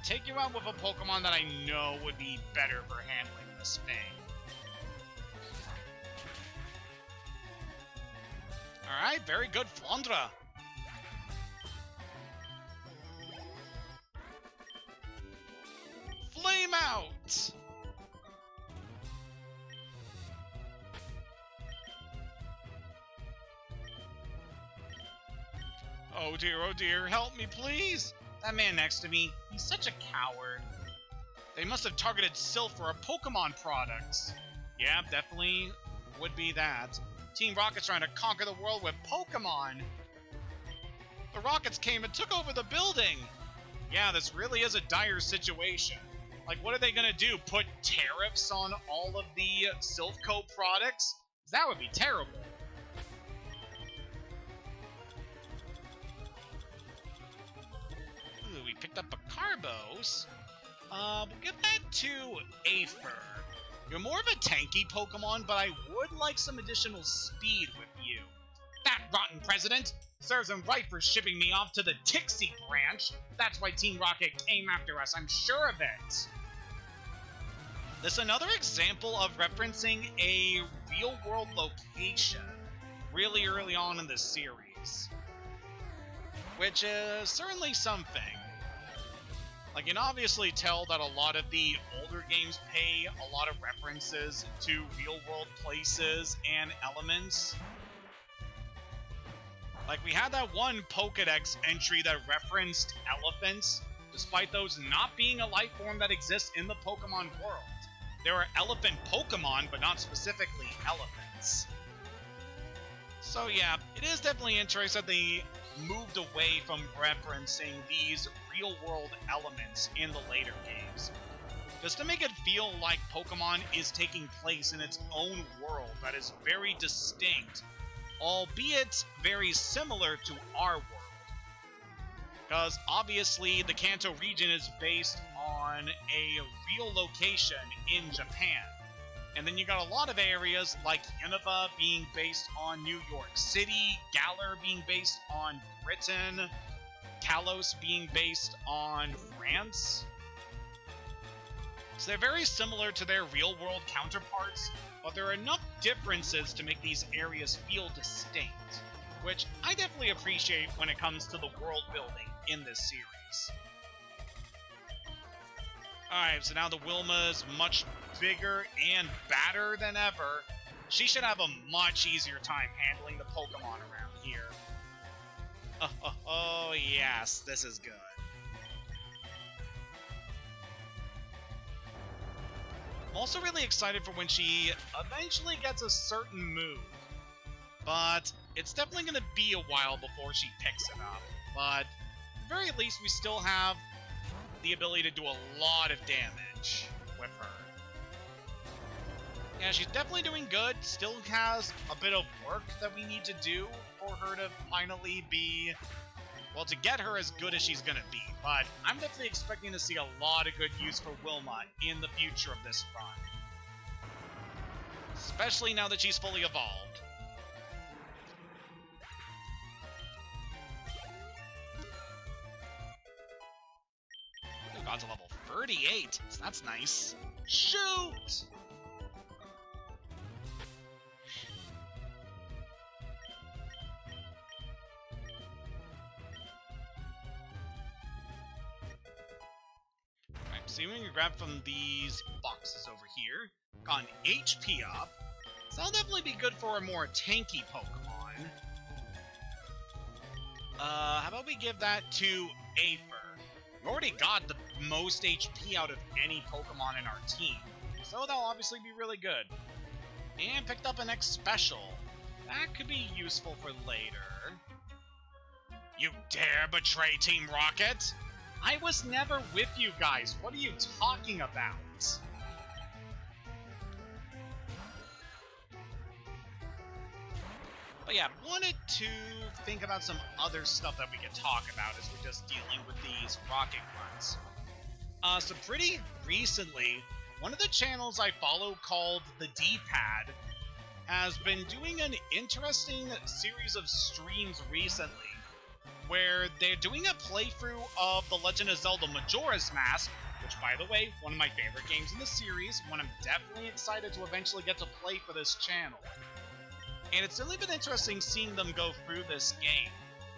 [SPEAKER 1] take you out with a Pokemon that I know would be better for handling this thing. Alright, very good, Flandra. Flame out! Oh dear, help me please! That man next to me, he's such a coward. They must have targeted Sylph for our Pokemon products. Yeah, definitely would be that. Team Rocket's trying to conquer the world with Pokemon. The Rockets came and took over the building. Yeah, this really is a dire situation. Like, what are they gonna do? Put tariffs on all of the Sylph Co products? That would be terrible. Ooh, we picked up a Carbos. We'll give that to Aether. You're more of a tanky Pokemon, but I would like some additional speed with you. That rotten president serves him right for shipping me off to the Tixie branch. That's why Team Rocket came after us, I'm sure of it. This is another example of referencing a real-world location really early on in the series, which is certainly something. Like, you can obviously tell that a lot of the older games pay a lot of references to real-world places and elements. Like, we had that one Pokédex entry that referenced elephants, despite those not being a life form that exists in the Pokemon world. There are elephant Pokemon, but not specifically elephants. So yeah, it is definitely interesting that they moved away from referencing these real-world elements in the later games, just to make it feel like Pokemon is taking place in its own world that is very distinct, albeit very similar to our world. Because obviously the Kanto region is based on a real location in Japan. And then you got a lot of areas like Unova being based on New York City, Galar being based on Britain, Kalos being based on France. So they're very similar to their real-world counterparts, but there are enough differences to make these areas feel distinct, which I definitely appreciate when it comes to the world building in this series. Alright, so now the Wilma is much bigger and badder than ever. She should have a much easier time handling the Pokemon around here. Oh yes, this is good. I'm also really excited for when she eventually gets a certain move, but it's definitely going to be a while before she picks it up. But at the very least, we still have the ability to do a lot of damage with her. Yeah, she's definitely doing good. Still has a bit of work that we need to do for her to finally be, well, to get her as good as she's gonna be. But I'm definitely expecting to see a lot of good use for Wilma in the future of this run, especially now that she's fully evolved. Oh, got to level 38. So that's nice. Shoot! See, we can grab from these boxes over here. Got an HP up. So that'll definitely be good for a more tanky Pokemon. How about we give that to Aether? We already got the most HP out of any Pokemon in our team, so that'll obviously be really good. And picked up an X Special. That could be useful for later. You dare betray Team Rocket? I was never with you guys. What are you talking about? But yeah, wanted to think about some other stuff that we could talk about as we're just dealing with these rocket runs. So pretty recently, one of the channels I follow called The D-Pad has been doing an interesting series of streams recently, where they're doing a playthrough of The Legend of Zelda Majora's Mask, which, by the way, one of my favorite games in the series, one I'm definitely excited to eventually get to play for this channel. And it's really been interesting seeing them go through this game,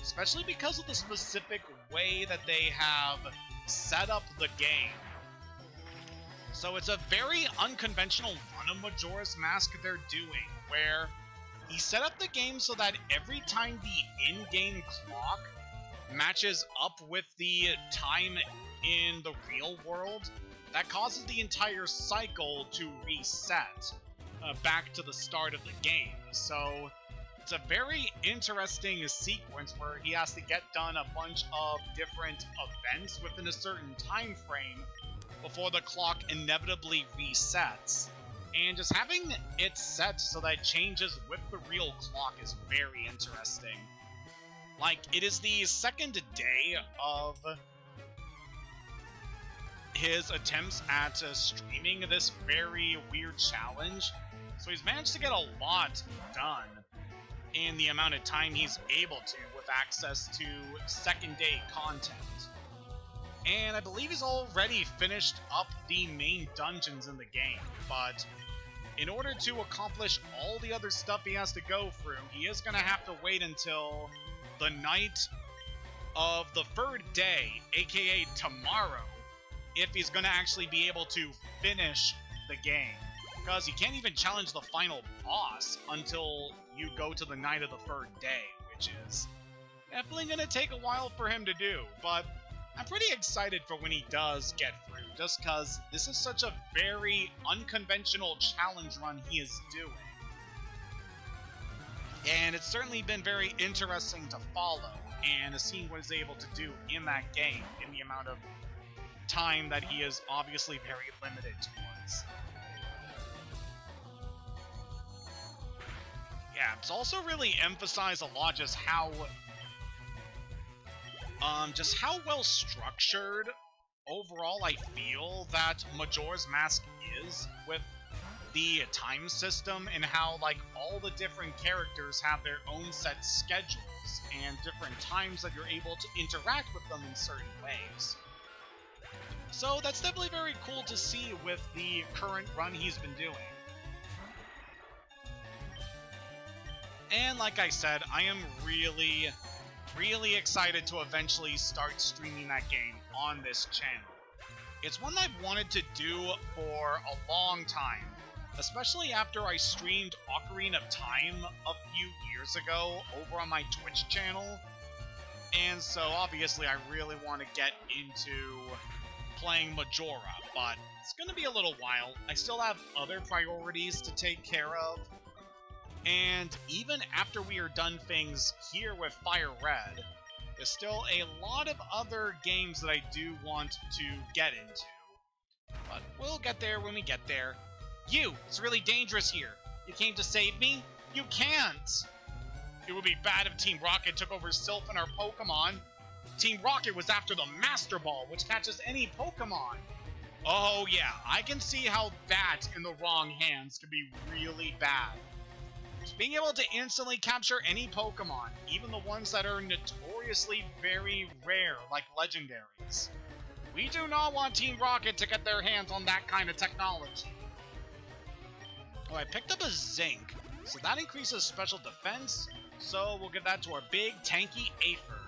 [SPEAKER 1] especially because of the specific way that they have set up the game. So it's a very unconventional run of Majora's Mask they're doing, where he set up the game so that every time the in-game clock matches up with the time in the real world, that causes the entire cycle to reset back to the start of the game. So it's a very interesting sequence where he has to get done a bunch of different events within a certain time frame before the clock inevitably resets. And just having it set so that it changes with the real clock is very interesting. Like, it is the second day of his attempts at streaming this very weird challenge, so he's managed to get a lot done in the amount of time he's able to with access to second day content. And I believe he's already finished up the main dungeons in the game, but in order to accomplish all the other stuff he has to go through, he is going to have to wait until the night of the third day, aka tomorrow, if he's going to actually be able to finish the game. Because he can't even challenge the final boss until you go to the night of the third day, which is definitely going to take a while for him to do. But I'm pretty excited for when he does get through, just because this is such a very unconventional challenge run he is doing. And it's certainly been very interesting to follow, and to see what he's able to do in that game, in the amount of time that he is obviously very limited towards. Yeah, it's also really emphasized a lot just how well structured overall I feel that Majora's Mask is, with the time system and how, like, all the different characters have their own set schedules and different times that you're able to interact with them in certain ways. So that's definitely very cool to see with the current run he's been doing. And like I said, I am really excited to eventually start streaming that game on this channel. It's one I've wanted to do for a long time, especially after I streamed Ocarina of Time a few years ago over on my Twitch channel. And so obviously I really want to get into playing Majora, but it's going to be a little while. I still have other priorities to take care of. And even after we are done things here with FireRed, there's still a lot of other games that I do want to get into. But we'll get there when we get there. You! It's really dangerous here. You came to save me? You can't! It would be bad if Team Rocket took over Sylph and our Pokemon. Team Rocket was after the Master Ball, which catches any Pokemon. Oh yeah, I can see how that in the wrong hands could be really bad. Just being able to instantly capture any Pokemon, even the ones that are notoriously very rare, like legendaries. We do not want Team Rocket to get their hands on that kind of technology. Oh, I picked up a Zinc, so that increases special defense, so we'll give that to our big, tanky Aether.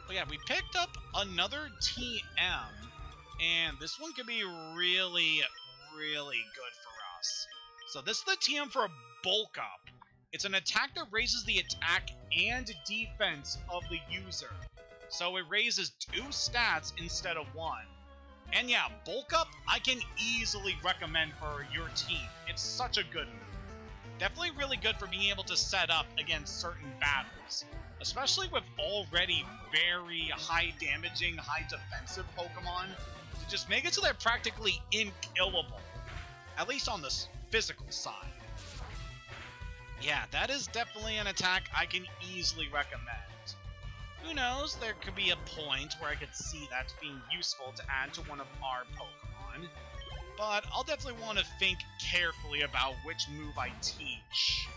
[SPEAKER 1] But yeah, we picked up another TM, and this one could be really good for us. So this is the TM for a Bulk Up. It's an attack that raises the attack and defense of the user. So it raises 2 stats instead of 1. And yeah, Bulk Up, I can easily recommend for your team. It's such a good move. Definitely really good for being able to set up against certain battles. Especially with already very high damaging, high defensive Pokemon. To just make it so they're practically unkillable. At least on the physical side. Yeah, that is definitely an attack I can easily recommend. Who knows, there could be a point where I could see that being useful to add to one of our Pokemon. But I'll definitely want to think carefully about which move I teach.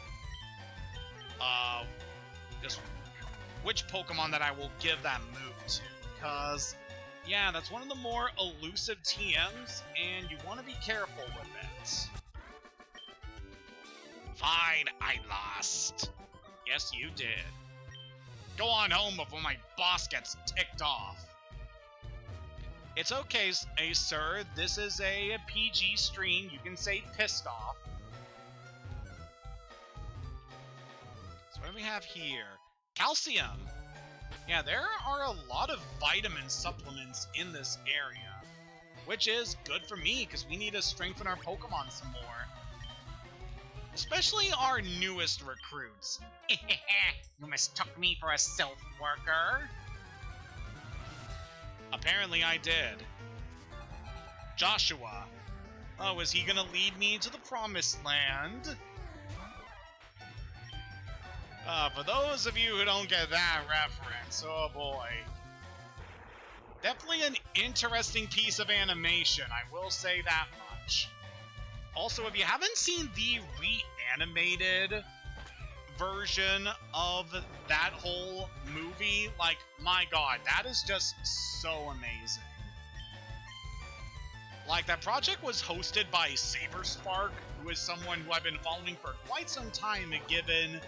[SPEAKER 1] Just which Pokemon that I will give that move to. Because, yeah, that's one of the more elusive TMs, and you want to be careful with it. Fine, I lost. Yes, you did. Go on home before my boss gets ticked off. It's okay, sir. This is a PG stream. You can say pissed off. So what do we have here? Calcium. Yeah, there are a lot of vitamin supplements in this area. Which is good for me, because we need to strengthen our Pokemon some more. Especially our newest recruits. You mistook me for a self-worker? Apparently I did. Joshua, Oh, is he gonna lead me to the promised land? For those of you who don't get that reference, oh boy. Definitely an interesting piece of animation, I will say that much. Also, if you haven't seen the reanimated version of that whole movie, like, my god, that is just so amazing. Like, that project was hosted by Saberspark, who is someone who I've been following for quite some time, given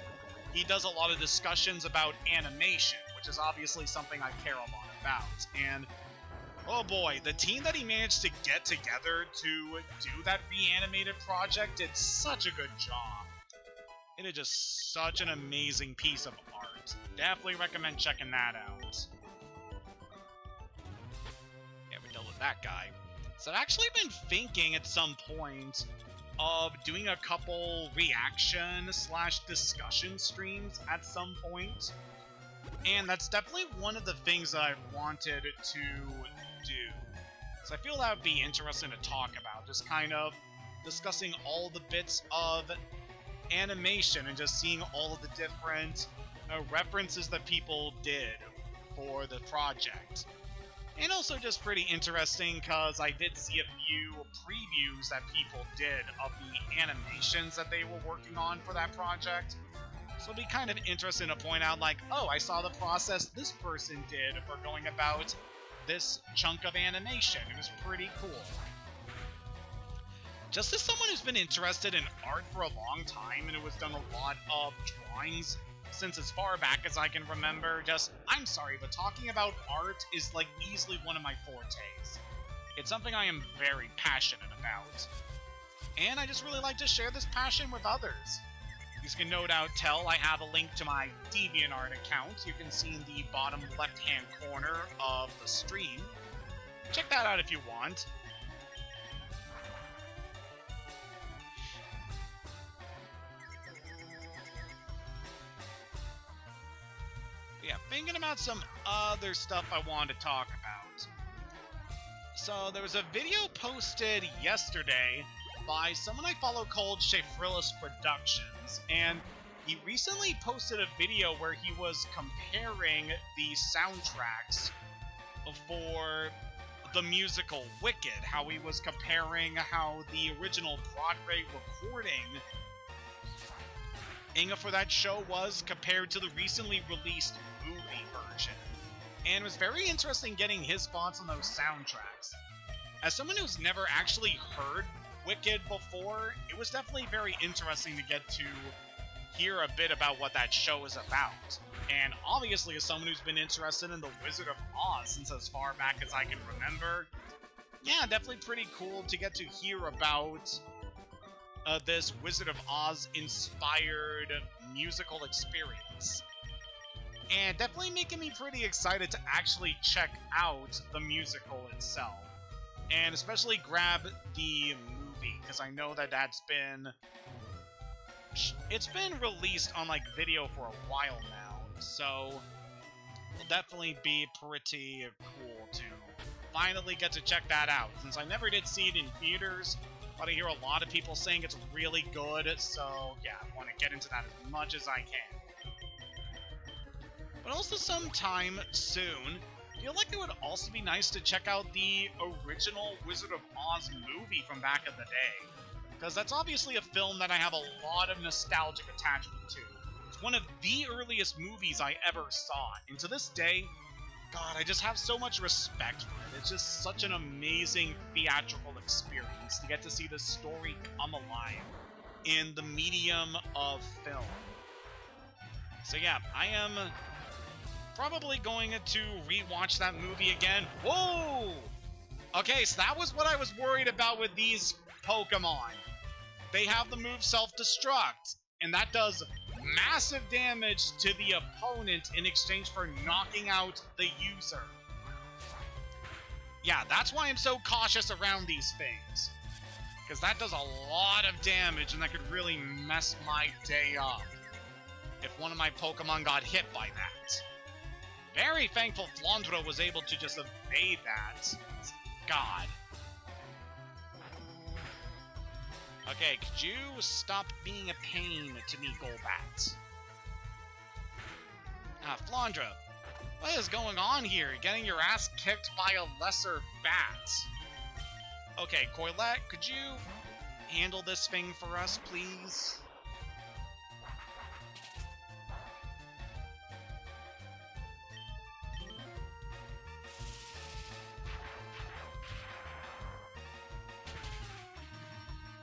[SPEAKER 1] he does a lot of discussions about animation, which is obviously something I care a lot about. And, oh boy, the team that he managed to get together to do that reanimated project did such a good job. It is just such an amazing piece of art. Definitely recommend checking that out. Yeah, we dealt with that guy. So I've actually been thinking at some point of doing a couple reaction/discussion streams at some point. And that's definitely one of the things that I've wanted to do. So I feel that would be interesting to talk about, just kind of discussing all the bits of animation and just seeing all of the different references that people did for the project. And also just pretty interesting because I did see a few previews that people did of the animations that they were working on for that project. So it'll be kind of interesting to point out, like, oh, I saw the process this person did for going about this chunk of animation. It was pretty cool. Just as someone who's been interested in art for a long time and who has done a lot of drawings since as far back as I can remember, I'm sorry, but talking about art is, like, easily one of my fortes. It's something I am very passionate about. And I just really like to share this passion with others. You can no doubt tell I have a link to my DeviantArt account. You can see in the bottom left-hand corner of the stream. Check that out if you want. Yeah, thinking about some other stuff I wanted to talk about. So there was a video posted yesterday by someone I follow called Shafrillis Productions, and he recently posted a video where he was comparing the soundtracks for the musical Wicked, how he was comparing how the original Broadway recording for that show was compared to the recently released movie version. And it was very interesting getting his thoughts on those soundtracks. As someone who's never actually heard Wicked before, it was definitely very interesting to get to hear a bit about what that show is about. And obviously, as someone who's been interested in The Wizard of Oz since as far back as I can remember, yeah, definitely pretty cool to get to hear about this Wizard of Oz inspired musical experience. And definitely making me pretty excited to actually check out the musical itself. And especially grab the movie, because I know that it's been released on, like, video for a while now. So it'll definitely be pretty cool to finally get to check that out, since I never did see it in theaters. But I hear a lot of people saying it's really good, so yeah, I want to get into that as much as I can. But also sometime soon, I feel like it would also be nice to check out the original Wizard of Oz movie from back in the day. Because that's obviously a film that I have a lot of nostalgic attachment to. It's one of the earliest movies I ever saw, and to this day, God, I just have so much respect for it. It's just such an amazing theatrical experience to get to see this story come alive in the medium of film. So yeah, I am probably going to rewatch that movie again. Whoa! Okay, so that was what I was worried about with these Pokemon. They have the move Self-Destruct, and that does massive damage to the opponent in exchange for knocking out the user. Yeah, that's why I'm so cautious around these things. Because that does a lot of damage, and that could really mess my day up if one of my Pokemon got hit by that. Very thankful Flandra was able to just evade that. God. Okay, could you stop being a pain to me, Golbat? Ah, Flandra, what is going on here? You're getting your ass kicked by a lesser bat. Okay, Coilette, could you handle this thing for us, please?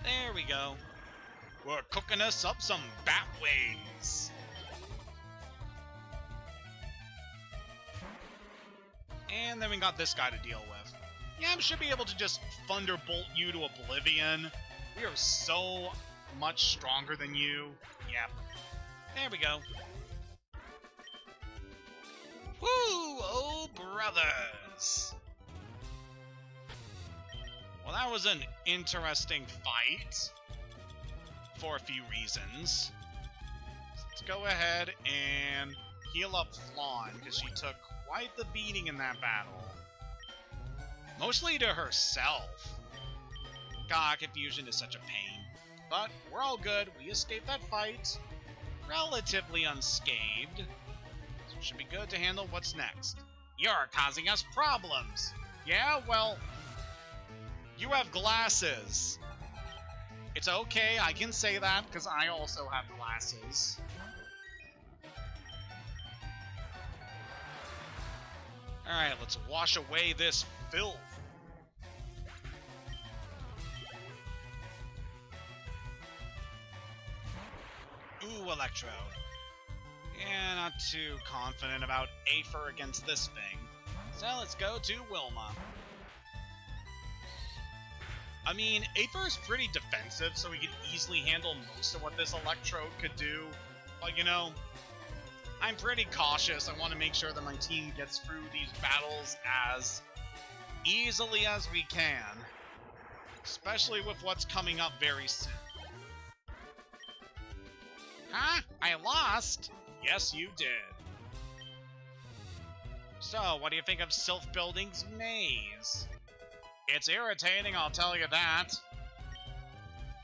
[SPEAKER 1] There we go. We're cooking us up some bat wings. And then we got this guy to deal with. Yeah, I should be able to just thunderbolt you to oblivion. We are so much stronger than you. Yep. There we go. Woo! Oh, brothers! Well, that was an interesting fight. For a few reasons. So let's go ahead and heal up Flan, because she took quite the beating in that battle. Mostly to herself. God, confusion is such a pain. But we're all good. We escaped that fight relatively unscathed. So it should be good to handle what's next. You're causing us problems. Yeah, well, you have glasses. It's okay, I can say that, because I also have glasses. Alright, let's wash away this filth. Ooh, Electrode. Yeah, not too confident about Aether against this thing. So let's go to Wilma. I mean, Aether is pretty defensive, so he can easily handle most of what this Electrode could do. But, you know, I'm pretty cautious. I want to make sure that my team gets through these battles as easily as we can. Especially with what's coming up very soon. Huh? I lost? Yes, you did. So, what do you think of Sylph Building's maze? It's irritating, I'll tell you that.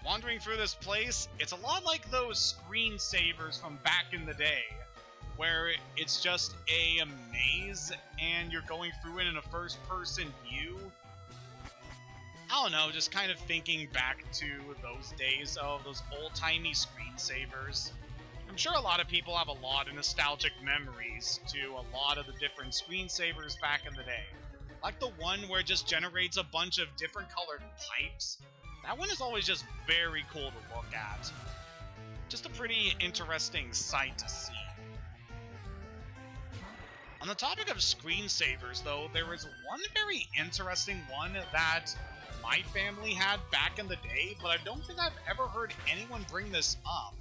[SPEAKER 1] Wandering through this place, it's a lot like those screensavers from back in the day, where it's just a maze and you're going through it in a first-person view. I don't know, just kind of thinking back to those days of those old-timey screensavers. I'm sure a lot of people have a lot of nostalgic memories to a lot of the different screensavers back in the day. Like the one where it just generates a bunch of different colored pipes. That one is always just very cool to look at. Just a pretty interesting sight to see. On the topic of screensavers, though, there was one very interesting one that my family had back in the day, but I don't think I've ever heard anyone bring this up.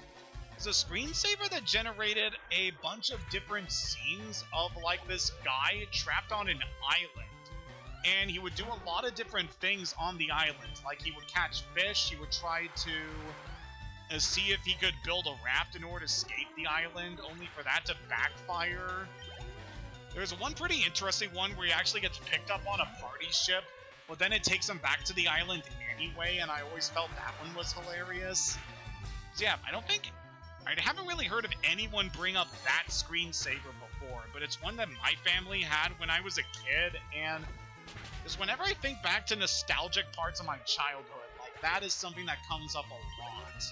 [SPEAKER 1] It's a screensaver that generated a bunch of different scenes of, like, this guy trapped on an island. And he would do a lot of different things on the island. Like, he would catch fish, he would try to see if he could build a raft in order to escape the island, only for that to backfire. There's one pretty interesting one where he actually gets picked up on a party ship, but then it takes him back to the island anyway, and I always felt that one was hilarious. So yeah, I haven't really heard of anyone bring up that screensaver before, but it's one that my family had when I was a kid, and just whenever I think back to nostalgic parts of my childhood, like, that is something that comes up a lot.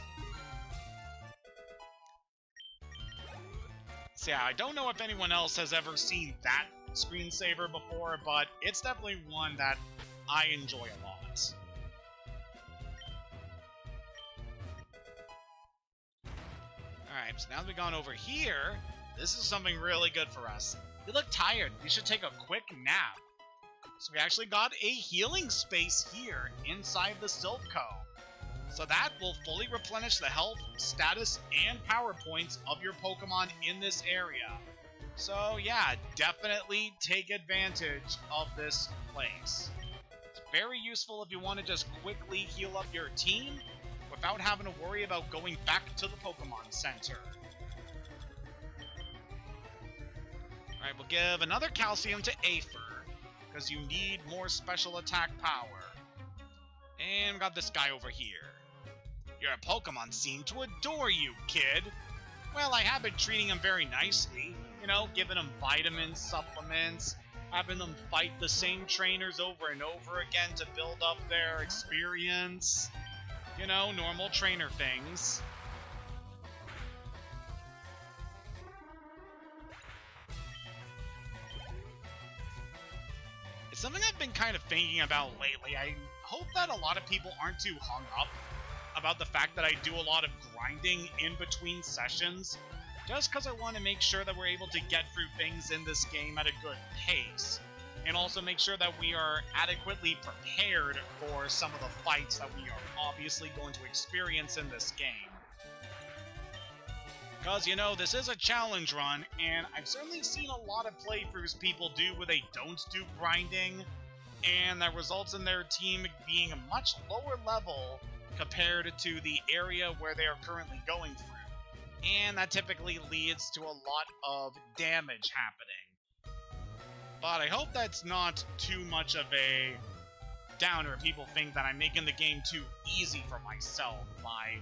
[SPEAKER 1] So yeah, I don't know if anyone else has ever seen that screensaver before, but it's definitely one that I enjoy a lot. Alright, so now that we've gone over here, this is something really good for us. You look tired. You should take a quick nap. So we actually got a healing space here inside the Sylph Co. So that will fully replenish the health, status, and power points of your Pokemon in this area. So yeah, definitely take advantage of this place. It's very useful if you want to just quickly heal up your team without having to worry about going back to the Pokemon Center. Alright, we'll give another Calcium to Aether, because you need more special attack power. And we got this guy over here. Your Pokemon seem to adore you, kid. Well, I have been treating them very nicely. You know, giving them vitamins, supplements, having them fight the same trainers over and over again to build up their experience. You know, normal trainer things. It's something I've been kind of thinking about lately. I hope that a lot of people aren't too hung up about the fact that I do a lot of grinding in between sessions, just because I want to make sure that we're able to get through things in this game at a good pace, and also make sure that we are adequately prepared for some of the fights that we are obviously going to experience in this game. Because, you know, this is a challenge run, and I've certainly seen a lot of playthroughs people do where they don't do grinding, and that results in their team being a much lower level compared to the area where they are currently going through. And that typically leads to a lot of damage happening. But I hope that's not too much of a downer. People think that I'm making the game too easy for myself by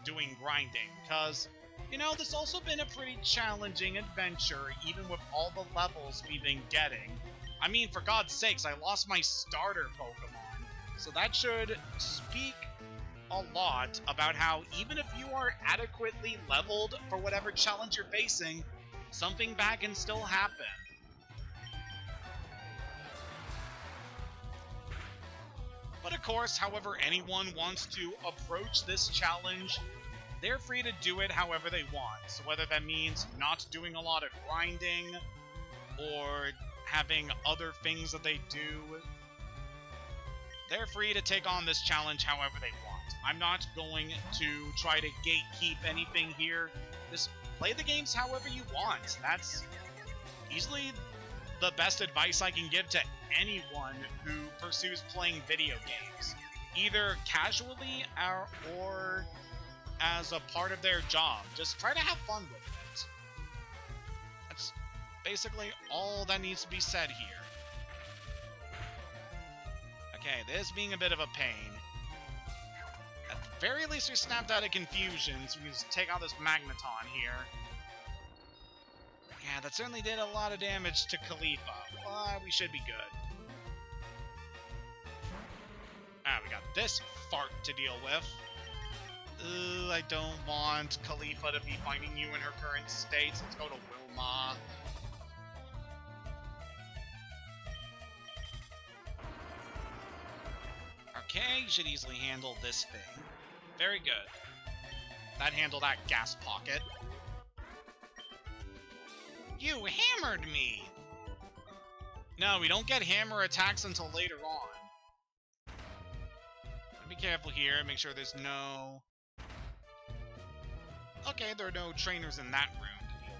[SPEAKER 1] doing grinding, because, you know, this has also been a pretty challenging adventure, even with all the levels we've been getting. I mean, for God's sakes, I lost my starter Pokemon, so that should speak a lot about how even if you are adequately leveled for whatever challenge you're facing, something bad can still happen. But of course, however anyone wants to approach this challenge, they're free to do it however they want. So whether that means not doing a lot of grinding, or having other things that they do, they're free to take on this challenge however they want. I'm not going to try to gatekeep anything here. Just play the games however you want. That's easily the best advice I can give to anyone who pursues playing video games, either casually or as a part of their job. Just try to have fun with it. That's basically all that needs to be said here. Okay, this being a bit of a pain. At the very least, we snapped out of confusion, so we can just take out this Magneton here. Yeah, that certainly did a lot of damage to Khalifa. But we should be good. Ah, we got this fart to deal with. I don't want Khalifa to be finding you in her current state. Let's go to Wilma. Okay, should easily handle this thing. Very good. That handled that gas pocket. You hammered me! No, we don't get hammer attacks until later on. Be careful here, make sure there's no... Okay, there are no trainers in that room to deal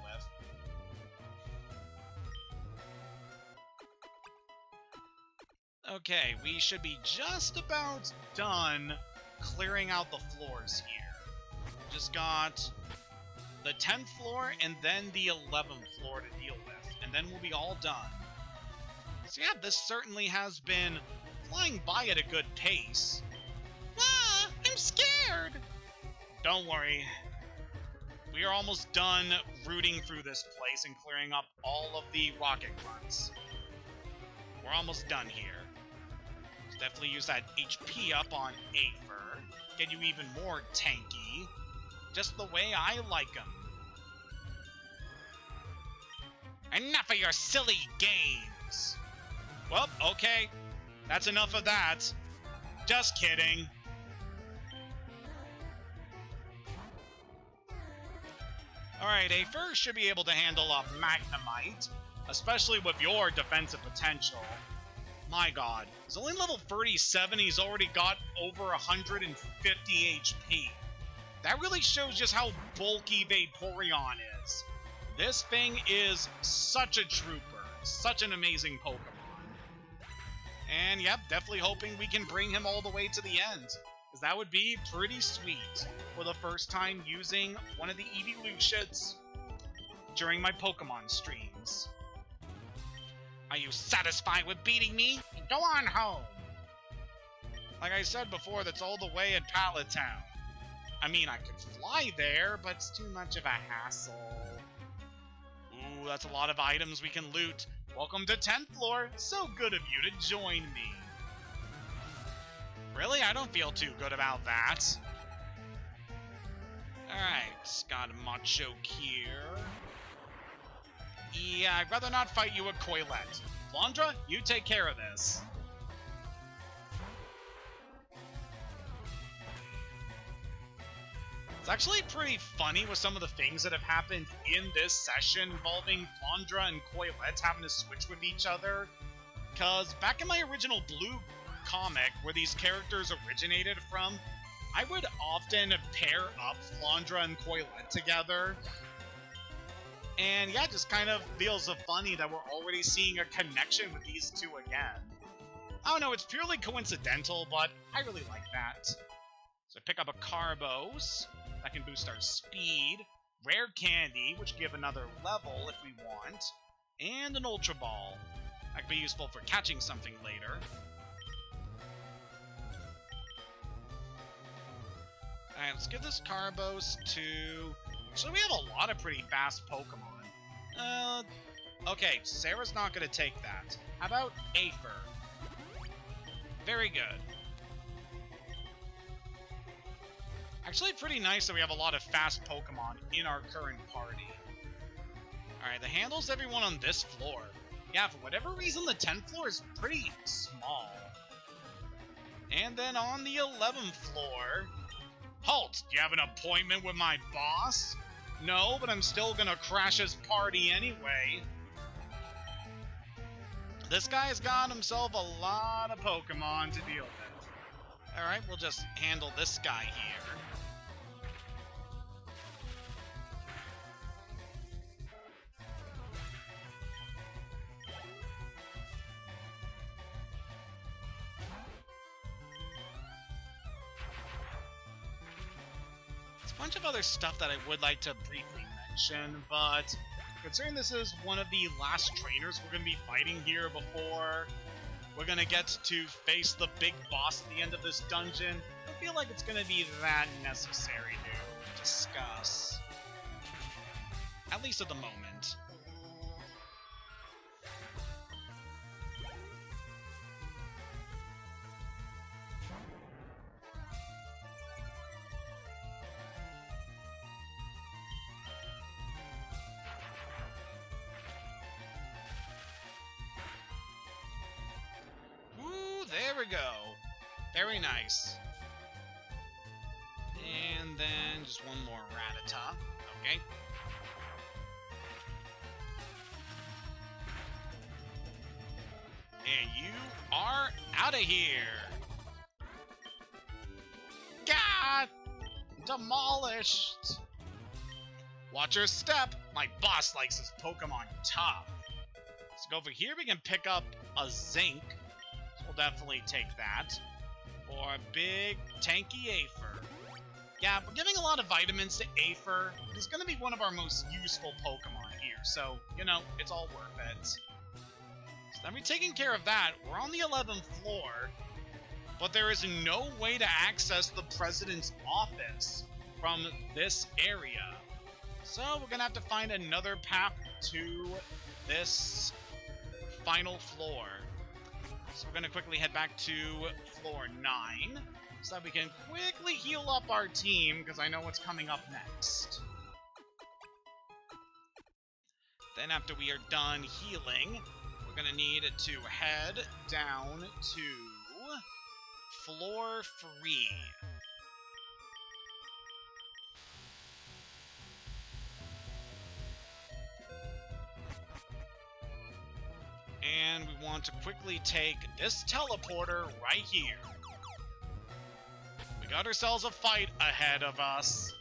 [SPEAKER 1] with. Okay, we should be just about done clearing out the floors here. Just got the 10th floor and then the 11th floor to deal with, and then we'll be all done. So yeah, this certainly has been flying by at a good pace. Ah, I'm scared! Don't worry. We are almost done rooting through this place and clearing up all of the rocket grunts. We're almost done here. Let's definitely use that HP up on Aether. Get you even more tanky. Just the way I like them. Enough of your silly games! Well, okay. That's enough of that. Just kidding. Alright, Aether should be able to handle a Magnemite, especially with your defensive potential. My god, he's only level 37, he's already got over 150 HP. That really shows just how bulky Vaporeon is. This thing is such a trooper, such an amazing Pokemon. And yep, definitely hoping we can bring him all the way to the end, because that would be pretty sweet for the first time using one of the Evolutions during my Pokemon streams. Are you satisfied with beating me? Go on home! Like I said before, that's all the way at Pallet Town. I mean, I could fly there, but it's too much of a hassle. Ooh, that's a lot of items we can loot. Welcome to 10th floor. So good of you to join me. Really? I don't feel too good about that. Alright, got a Macho here. Yeah, I'd rather not fight you with Coilette. Flandra, you take care of this. It's actually pretty funny with some of the things that have happened in this session involving Flandra and Coilette having to switch with each other. Because back in my original Blue comic, where these characters originated from, I would often pair up Flandra and Coilette together. And yeah, it just kind of feels so funny that we're already seeing a connection with these two again. I don't know, it's purely coincidental, but I really like that. So pick up a Carbos. That can boost our speed. Rare Candy, which give another level if we want. And an Ultra Ball. That could be useful for catching something later. Alright, let's give this Carbos to... Actually, we have a lot of pretty fast Pokemon. Okay, Sarah's not going to take that. How about Aether? Very good. Actually, pretty nice that we have a lot of fast Pokemon in our current party. Alright, that handles everyone on this floor. Yeah, for whatever reason, the 10th floor is pretty small. And then on the 11th floor... Halt! Do you have an appointment with my boss? No, but I'm still gonna crash his party anyway. This guy's got himself a lot of Pokemon to deal with. Alright, we'll just handle this guy here. A bunch of other stuff that I would like to briefly mention, but considering this is one of the last trainers we're going to be fighting here before we're going to get to face the big boss at the end of this dungeon, I don't feel like it's going to be that necessary to discuss. At least at the moment. There we go. Very nice. And then just one more Rattata. Okay. And you are out of here. God! Demolished. Watch your step. My boss likes his Pokemon tough. Let's go over here. We can pick up a Zinc. We'll definitely take that. Or a big, tanky Aether. Yeah, we're giving a lot of vitamins to Aether. He's going to be one of our most useful Pokemon here, so, you know, it's all worth it. So then we're taking care of that. We're on the 11th floor, but there is no way to access the President's office from this area. So we're going to have to find another path to this final floor. So we're going to quickly head back to floor 9 so that we can quickly heal up our team, because I know what's coming up next. Then after we are done healing, we're going to need to head down to floor 3. And we want to quickly take this teleporter right here. We got ourselves a fight ahead of us.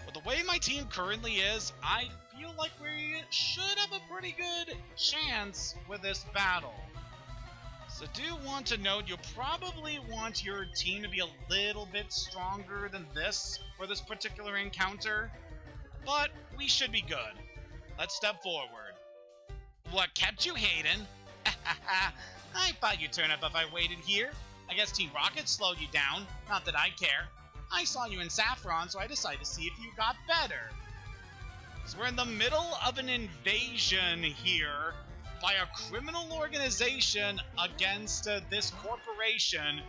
[SPEAKER 1] But the way my team currently is, I feel like we should have a pretty good chance with this battle. So do want to note, you'll probably want your team to be a little bit stronger than this for this particular encounter. But we should be good. Let's step forward. What kept you, Hayden? I thought you'd turn up if I waited here. I guess Team Rocket slowed you down. Not that I care. I saw you in Saffron, so I decided to see if you got better. So we're in the middle of an invasion here by a criminal organization against this corporation,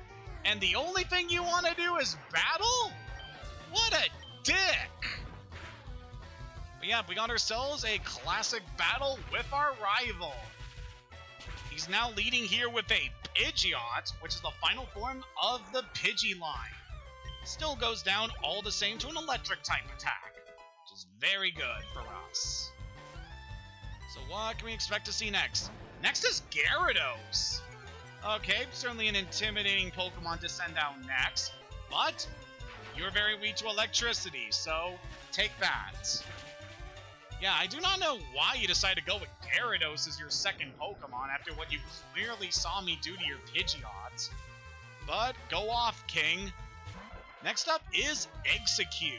[SPEAKER 1] and the only thing you want to do is battle? What a dick! But yeah, we got ourselves a classic battle with our rival. He's now leading here with a Pidgeot, which is the final form of the Pidgeline. Still goes down all the same to an electric type attack, which is very good for us. So what can we expect to see next? Next is Gyarados. Okay, certainly an intimidating Pokemon to send out next, but you're very weak to electricity, so take that. Yeah, I do not know why you decided to go with Gyarados as your second Pokemon after what you clearly saw me do to your Pidgeot. But go off, King. Next up is Execute.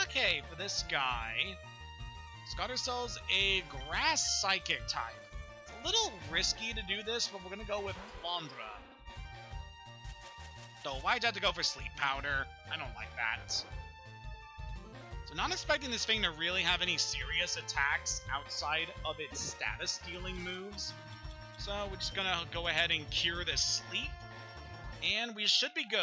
[SPEAKER 1] Okay, for this guy, let's got ourselves a Grass Psychic type. It's a little risky to do this, but we're going to go with Fondra. So why'd you have to go for Sleep Powder? I don't like that. So not expecting this thing to really have any serious attacks outside of its status stealing moves. So we're just gonna go ahead and cure this sleep, and we should be good.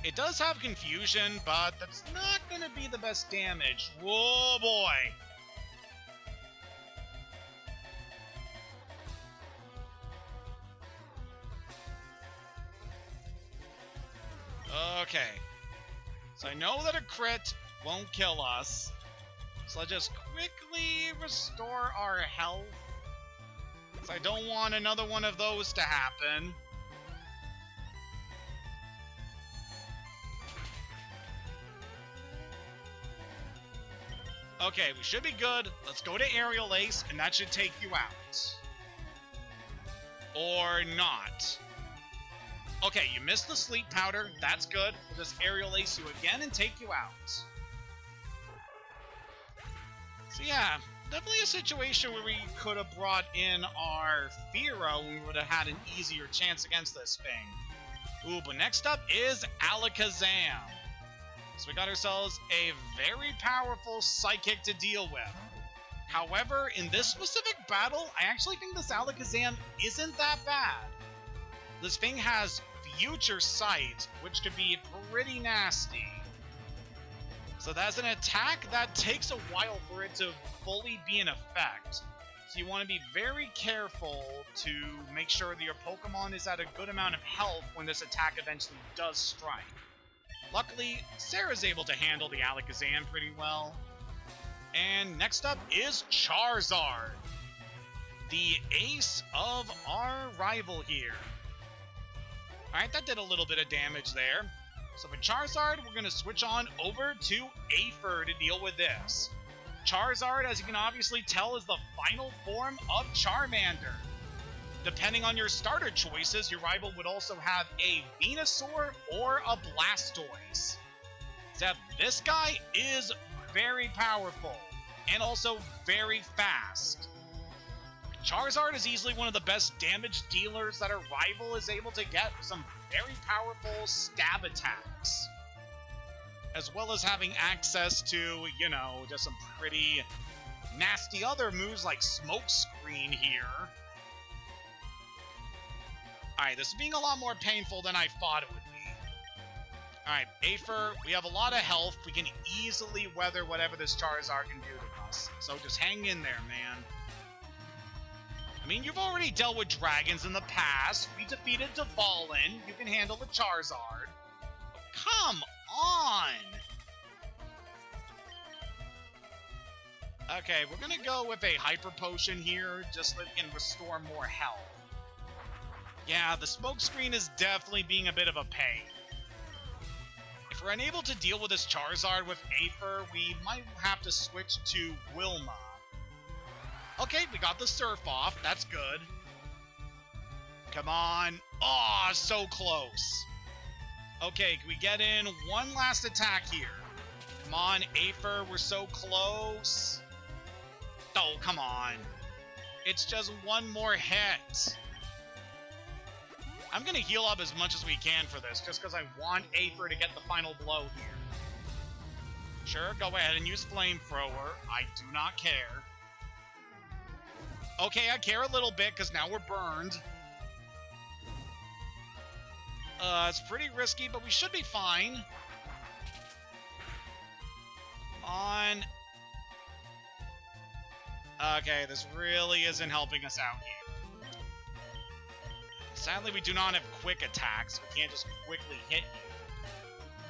[SPEAKER 1] It does have confusion, but that's not gonna be the best damage. Whoa, boy! Okay, so I know that a crit won't kill us, so I'll just quickly restore our health, because I don't want another one of those to happen. Okay, we should be good. Let's go to Aerial Ace, and that should take you out. Or not. Okay, you missed the Sleep Powder. That's good. We'll just Aerial Ace you again and take you out. So yeah, definitely a situation where we could have brought in our Fearow and we would have had an easier chance against this thing. Ooh, but next up is Alakazam. So we got ourselves a very powerful Psychic to deal with. However, in this specific battle, I actually think this Alakazam isn't that bad. This thing has Future Sight, which could be pretty nasty. So that's an attack that takes a while for it to fully be in effect. So you want to be very careful to make sure that your Pokemon is at a good amount of health when this attack eventually does strike. Luckily, Sarah's able to handle the Alakazam pretty well. And next up is Charizard, the ace of our rival here. Alright, that did a little bit of damage there. So for Charizard, we're going to switch on over to Aether to deal with this. Charizard, as you can obviously tell, is the final form of Charmander. Depending on your starter choices, your rival would also have a Venusaur or a Blastoise. Except this guy is very powerful and also very fast. Charizard is easily one of the best damage dealers that a rival is able to get with some very powerful stab attacks. As well as having access to, you know, just some pretty nasty other moves like Smoke Screen here. Alright, this is being a lot more painful than I thought it would be. Alright, Aether, we have a lot of health. We can easily weather whatever this Charizard can do to us. So just hang in there, man. I mean, you've already dealt with dragons in the past. We defeated Dvalin. You can handle the Charizard. Come on! Okay, we're gonna go with a Hyper Potion here, just so we can restore more health. Yeah, the Smoke Screen is definitely being a bit of a pain. If we're unable to deal with this Charizard with Aether, we might have to switch to Wilma. Okay, we got the Surf off. That's good. Come on. Oh, so close. Okay, can we get in one last attack here? Come on, Aether, we're so close. Oh, come on. It's just one more hit. I'm gonna heal up as much as we can for this, just because I want Aether to get the final blow here. Sure, go ahead and use Flamethrower. I do not care. Okay, I care a little bit, because now we're burned. It's pretty risky, but we should be fine. Come on. Okay, this really isn't helping us out here. Sadly, we do not have quick attacks. We can't just quickly hit you.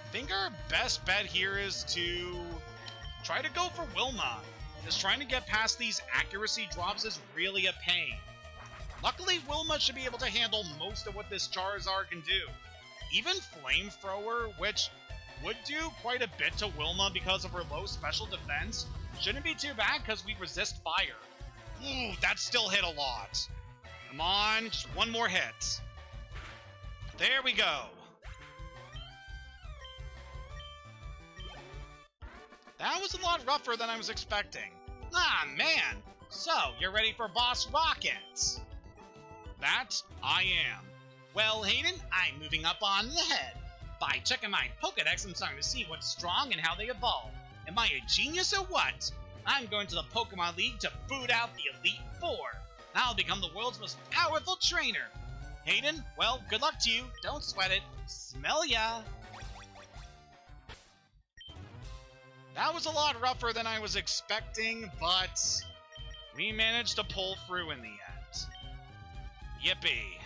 [SPEAKER 1] I think our best bet here is to try to go for Wilma. Just trying to get past these accuracy drops is really a pain. Luckily, Wilma should be able to handle most of what this Charizard can do. Even Flamethrower, which would do quite a bit to Wilma because of her low special defense, shouldn't be too bad because we resist fire. Ooh, that still hit a lot. Come on, just one more hit. There we go. That was a lot rougher than I was expecting. Ah, man. So, you're ready for Boss Rocket? That I am. Well, Hayden, I'm moving up on ahead. By checking my Pokédex, I'm starting to see what's strong and how they evolve. Am I a genius or what? I'm going to the Pokemon League to boot out the Elite Four. I'll become the world's most powerful trainer. Hayden, well, good luck to you. Don't sweat it. Smell ya. That was a lot rougher than I was expecting, but we managed to pull through in the end. Yippee.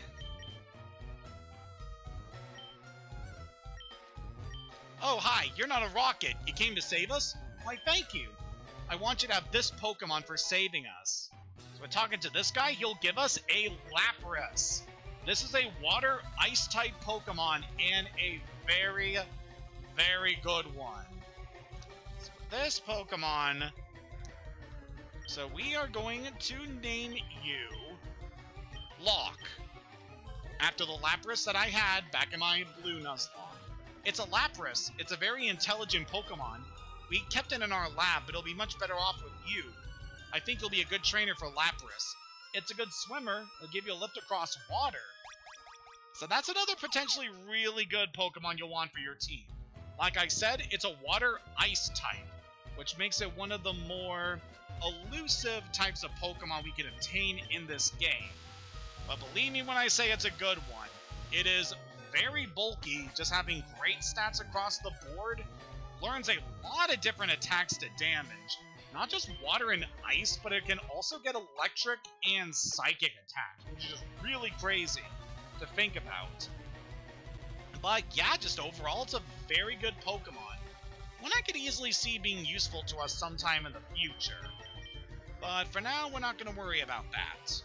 [SPEAKER 1] Oh, hi, you're not a rocket. You came to save us? Why, thank you. I want you to have this Pokemon for saving us. So we're talking to this guy, he'll give us a Lapras. This is a water ice type Pokemon and a very, very good one. So this Pokemon, so we are going to name you Locke, after the Lapras that I had back in my blue Nuzlocke. It's a Lapras. It's a very intelligent Pokemon. We kept it in our lab, but it'll be much better off with you. I think you'll be a good trainer for Lapras. It's a good swimmer. It'll give you a lift across water. So that's another potentially really good Pokemon you'll want for your team. Like I said, it's a water ice type, which makes it one of the more elusive types of Pokemon we can obtain in this game. But believe me when I say it's a good one. It is very bulky, just having great stats across the board. Learns a lot of different attacks to damage. Not just water and ice, but it can also get electric and psychic attacks, which is just really crazy to think about. But yeah, just overall, it's a very good Pokemon. One I could easily see being useful to us sometime in the future. But for now, we're not going to worry about that.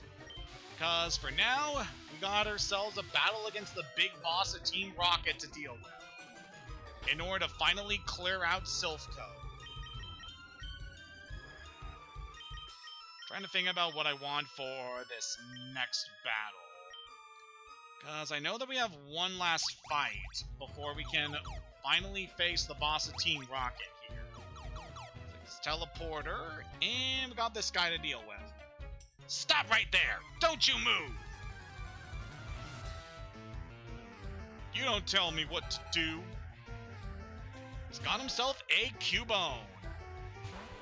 [SPEAKER 1] Because for now, we got ourselves a battle against the big boss of Team Rocket to deal with, in order to finally clear out Silphco. Trying to think about what I want for this next battle. Because I know that we have one last fight before we can finally face the boss of Team Rocket here. This teleporter, and we got this guy to deal with. Stop right there! Don't you move! You don't tell me what to do. He's got himself a Cubone.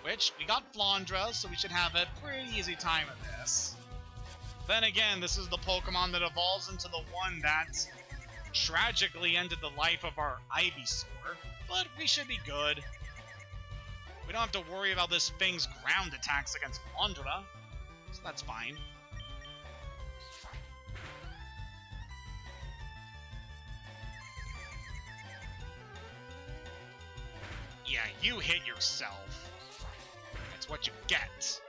[SPEAKER 1] Which, we got Flandra, so we should have a pretty easy time of this. Then again, this is the Pokemon that evolves into the one that tragically ended the life of our Ivysaur, but we should be good. We don't have to worry about this thing's ground attacks against Flandra, so that's fine. Yeah, you hit yourself. That's what you get.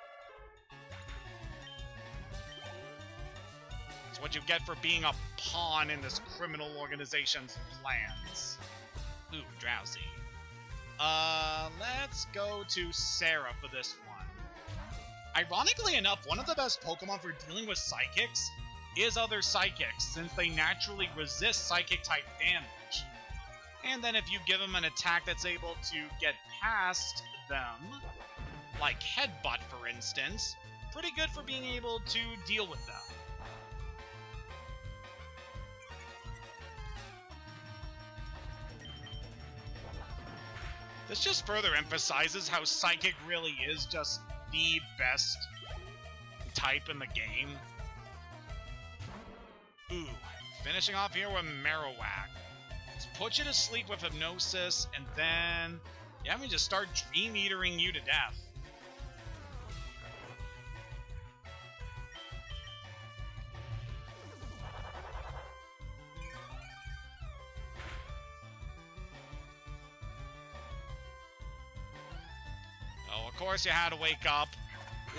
[SPEAKER 1] It's what you get for being a pawn in this criminal organization's plans. Ooh, drowsy. Let's go to Sarah for this one. Ironically enough, one of the best Pokemon for dealing with Psychics is other Psychics, since they naturally resist Psychic-type damage. And then if you give them an attack that's able to get past them, like Headbutt, for instance, pretty good for being able to deal with them. This just further emphasizes how Psychic really is just the best type in the game. Ooh, finishing off here with Marowak. Let's put you to sleep with Hypnosis, and then, yeah, we just start Dream Eatering you to death. Oh, of course you had to wake up.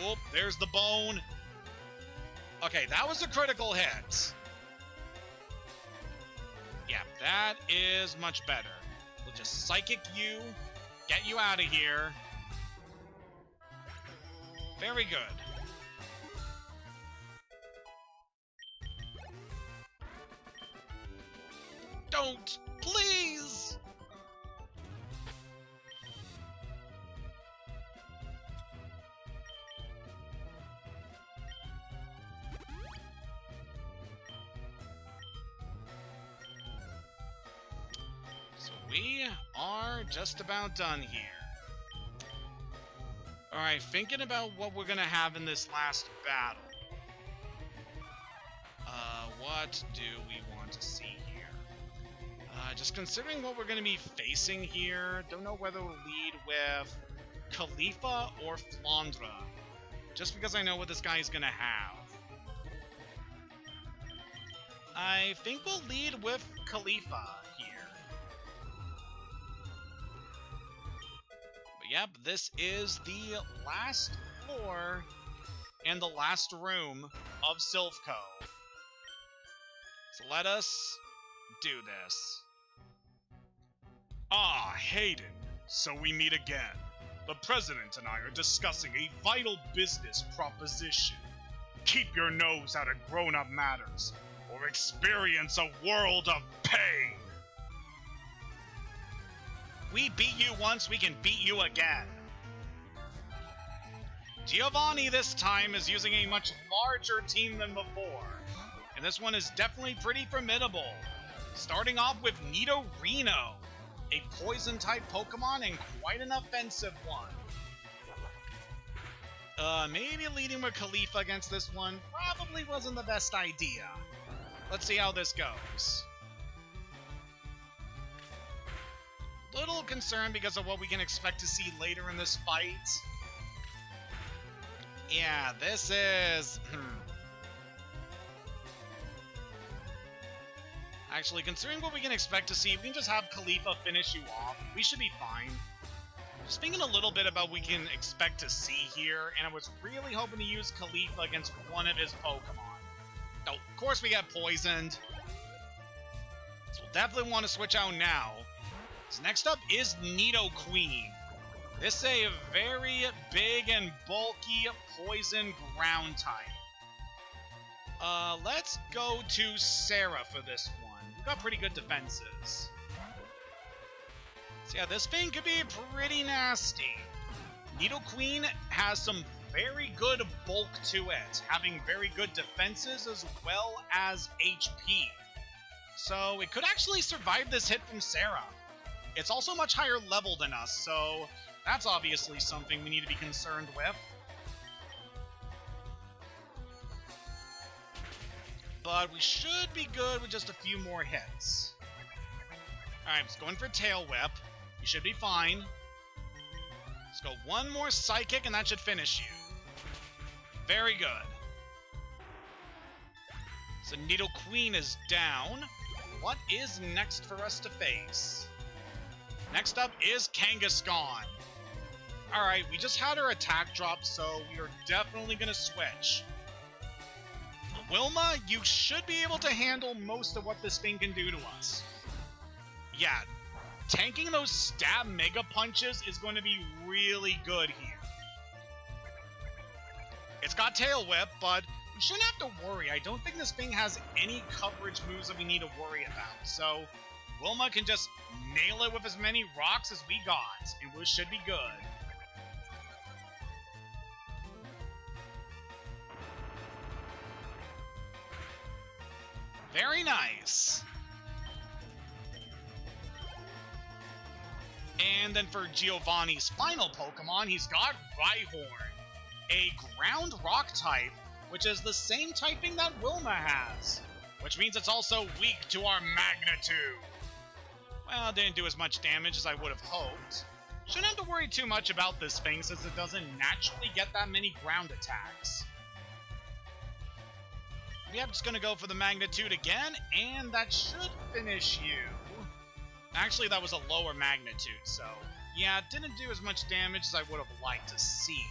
[SPEAKER 1] Whoop, there's the bone. Okay, that was a critical hit. Yeah, that is much better. We'll just Psychic you, get you out of here. Very good. Don't, please! We are just about done here. Alright, thinking about what we're gonna have in this last battle. What do we want to see here? Just considering what we're gonna be facing here, don't know whether we'll lead with Khalifa or Flandra. Just because I know what this guy is gonna have. I think we'll lead with Khalifa here. Yep, this is the last floor and the last room of Silphco. So let us do this. Ah, Hayden. So we meet again. The President and I are discussing a vital business proposition. Keep your nose out of grown-up matters, or experience a world of pain. We beat you once, we can beat you again. Giovanni this time is using a much larger team than before, and this one is definitely pretty formidable. Starting off with Nidorino, a poison-type Pokemon and quite an offensive one. Maybe leading with Khalifa against this one probably wasn't the best idea. Let's see how this goes. Little concerned because of what we can expect to see later in this fight. Yeah, this is... Actually, considering what we can expect to see, we can just have Khalifa finish you off. We should be fine. Just thinking a little bit about what we can expect to see here, and I was really hoping to use Khalifa against one of his Pokemon. Oh, of course we got poisoned. So we'll definitely want to switch out now. So next up is Nidoqueen. This is a very big and bulky poison ground type. Let's go to Sarah for this one. We've got pretty good defenses. So yeah, this thing could be pretty nasty. Nidoqueen has some very good bulk to it, having very good defenses as well as HP. So it could actually survive this hit from Sarah. It's also much higher level than us, so that's obviously something we need to be concerned with. But we should be good with just a few more hits. Alright, let's go in for Tail Whip. You should be fine. Let's go one more Psychic and that should finish you. Very good. So Nidoqueen is down. What is next for us to face? Next up is Kangaskhan. Alright, we just had our attack drop, so we are definitely going to switch. Wilma, you should be able to handle most of what this thing can do to us. Yeah, tanking those stab mega punches is going to be really good here. It's got Tail Whip, but we shouldn't have to worry. I don't think this thing has any coverage moves that we need to worry about, so Wilma can just nail it with as many rocks as we got, and we should be good. Very nice. And then for Giovanni's final Pokemon, he's got Rhyhorn, a ground rock type, which is the same typing that Wilma has, which means it's also weak to our Magnitude. Well, it didn't do as much damage as I would have hoped. Shouldn't have to worry too much about this thing since it doesn't naturally get that many ground attacks. Yep, just gonna go for the Magnitude again, and that should finish you. Actually, that was a lower Magnitude, so yeah, it didn't do as much damage as I would have liked to see.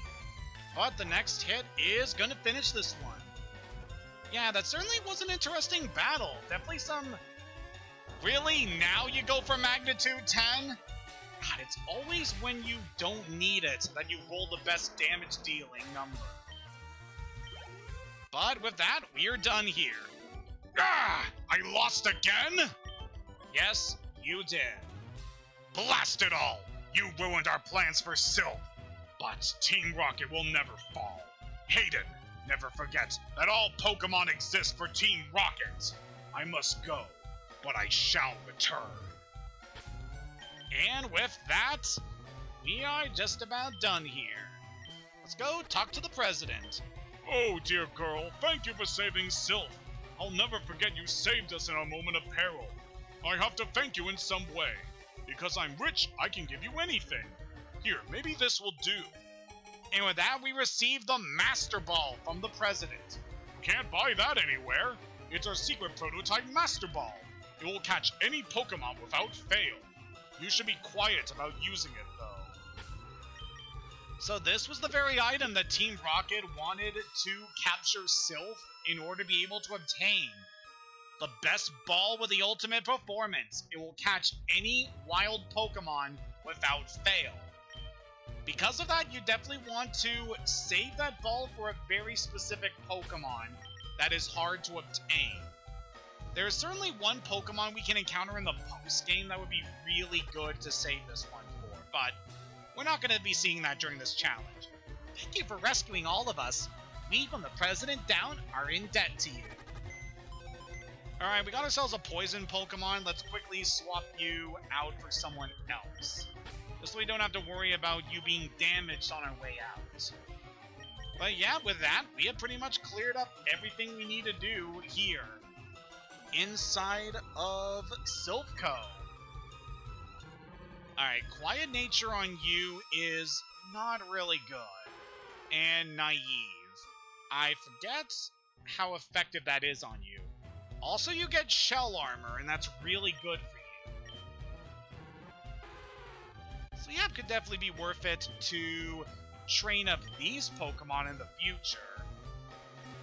[SPEAKER 1] But the next hit is gonna finish this one. Yeah, that certainly was an interesting battle. Definitely some... Really? Now you go for Magnitude 10? God, it's always when you don't need it that you roll the best damage dealing number. But with that, we're done here. Ah! I lost again? Yes, you did. Blast it all! You ruined our plans for Sylph. But Team Rocket will never fall. Hayden, never forget that all Pokemon exist for Team Rocket. I must go, but I shall return. And with that, we are just about done here. Let's go talk to the president. Oh, dear girl, thank you for saving Sylph. I'll never forget you saved us in our moment of peril. I have to thank you in some way. Because I'm rich, I can give you anything. Here, maybe this will do. And with that, we received the Master Ball from the president. Can't buy that anywhere. It's our secret prototype Master Ball. It will catch any Pokemon without fail. You should be quiet about using it, though. So this was the very item that Team Rocket wanted to capture Sylph in order to be able to obtain. The best ball with the ultimate performance. It will catch any wild Pokemon without fail. Because of that, you definitely want to save that ball for a very specific Pokemon that is hard to obtain. There is certainly one Pokemon we can encounter in the post-game that would be really good to save this one for, but we're not going to be seeing that during this challenge. Thank you for rescuing all of us. We, from the president down, are in debt to you. Alright, we got ourselves a poison Pokemon. Let's quickly swap you out for someone else. Just so we don't have to worry about you being damaged on our way out. But yeah, with that, we have pretty much cleared up everything we need to do here inside of Silphco. Alright, Quiet Nature on you is not really good. And Naive. I forget how effective that is on you. Also, you get Shell Armor, and that's really good for you. So yeah, it could definitely be worth it to train up these Pokemon in the future.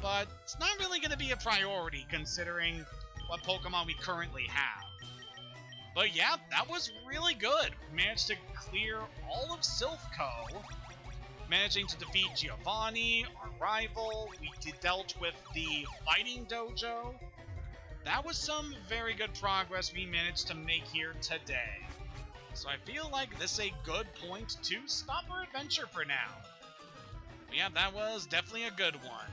[SPEAKER 1] But it's not really going to be a priority, considering what Pokemon we currently have. But yeah, that was really good. We managed to clear all of Silphco, managing to defeat Giovanni, our rival. We dealt with the Fighting Dojo. That was some very good progress we managed to make here today. So I feel like this is a good point to stop our adventure for now. But yeah, that was definitely a good one.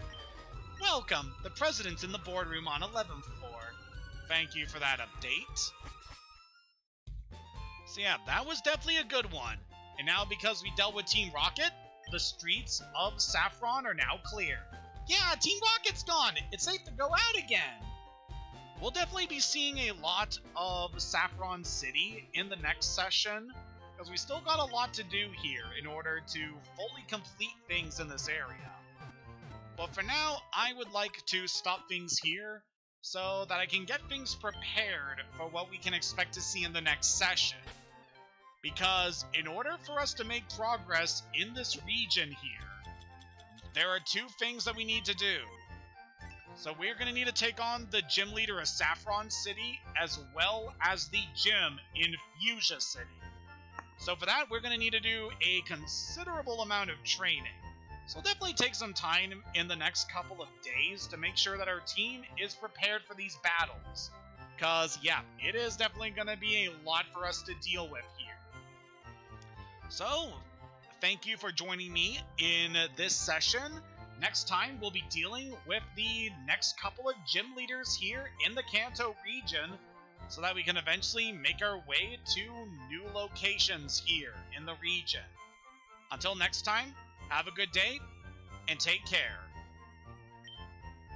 [SPEAKER 1] Welcome, the president's in the boardroom on 11th floor. Thank you for that update. So yeah, that was definitely a good one. And now because we dealt with Team Rocket, the streets of Saffron are now clear. Yeah, Team Rocket's gone! It's safe to go out again! We'll definitely be seeing a lot of Saffron City in the next session, because we still got a lot to do here in order to fully complete things in this area. But for now, I would like to stop things here, so that I can get things prepared for what we can expect to see in the next session. Because in order for us to make progress in this region here, there are two things that we need to do. So we're going to need to take on the gym leader of Saffron City, as well as the gym in Fuchsia City. So for that, we're going to need to do a considerable amount of training. So it'll definitely take some time in the next couple of days to make sure that our team is prepared for these battles. Because, yeah, it is definitely going to be a lot for us to deal with here. So, thank you for joining me in this session. next time we'll be dealing with the next couple of gym leaders here in the Kanto region, so that we can eventually make our way to new locations here in the region. Until next time, have a good day, and take care.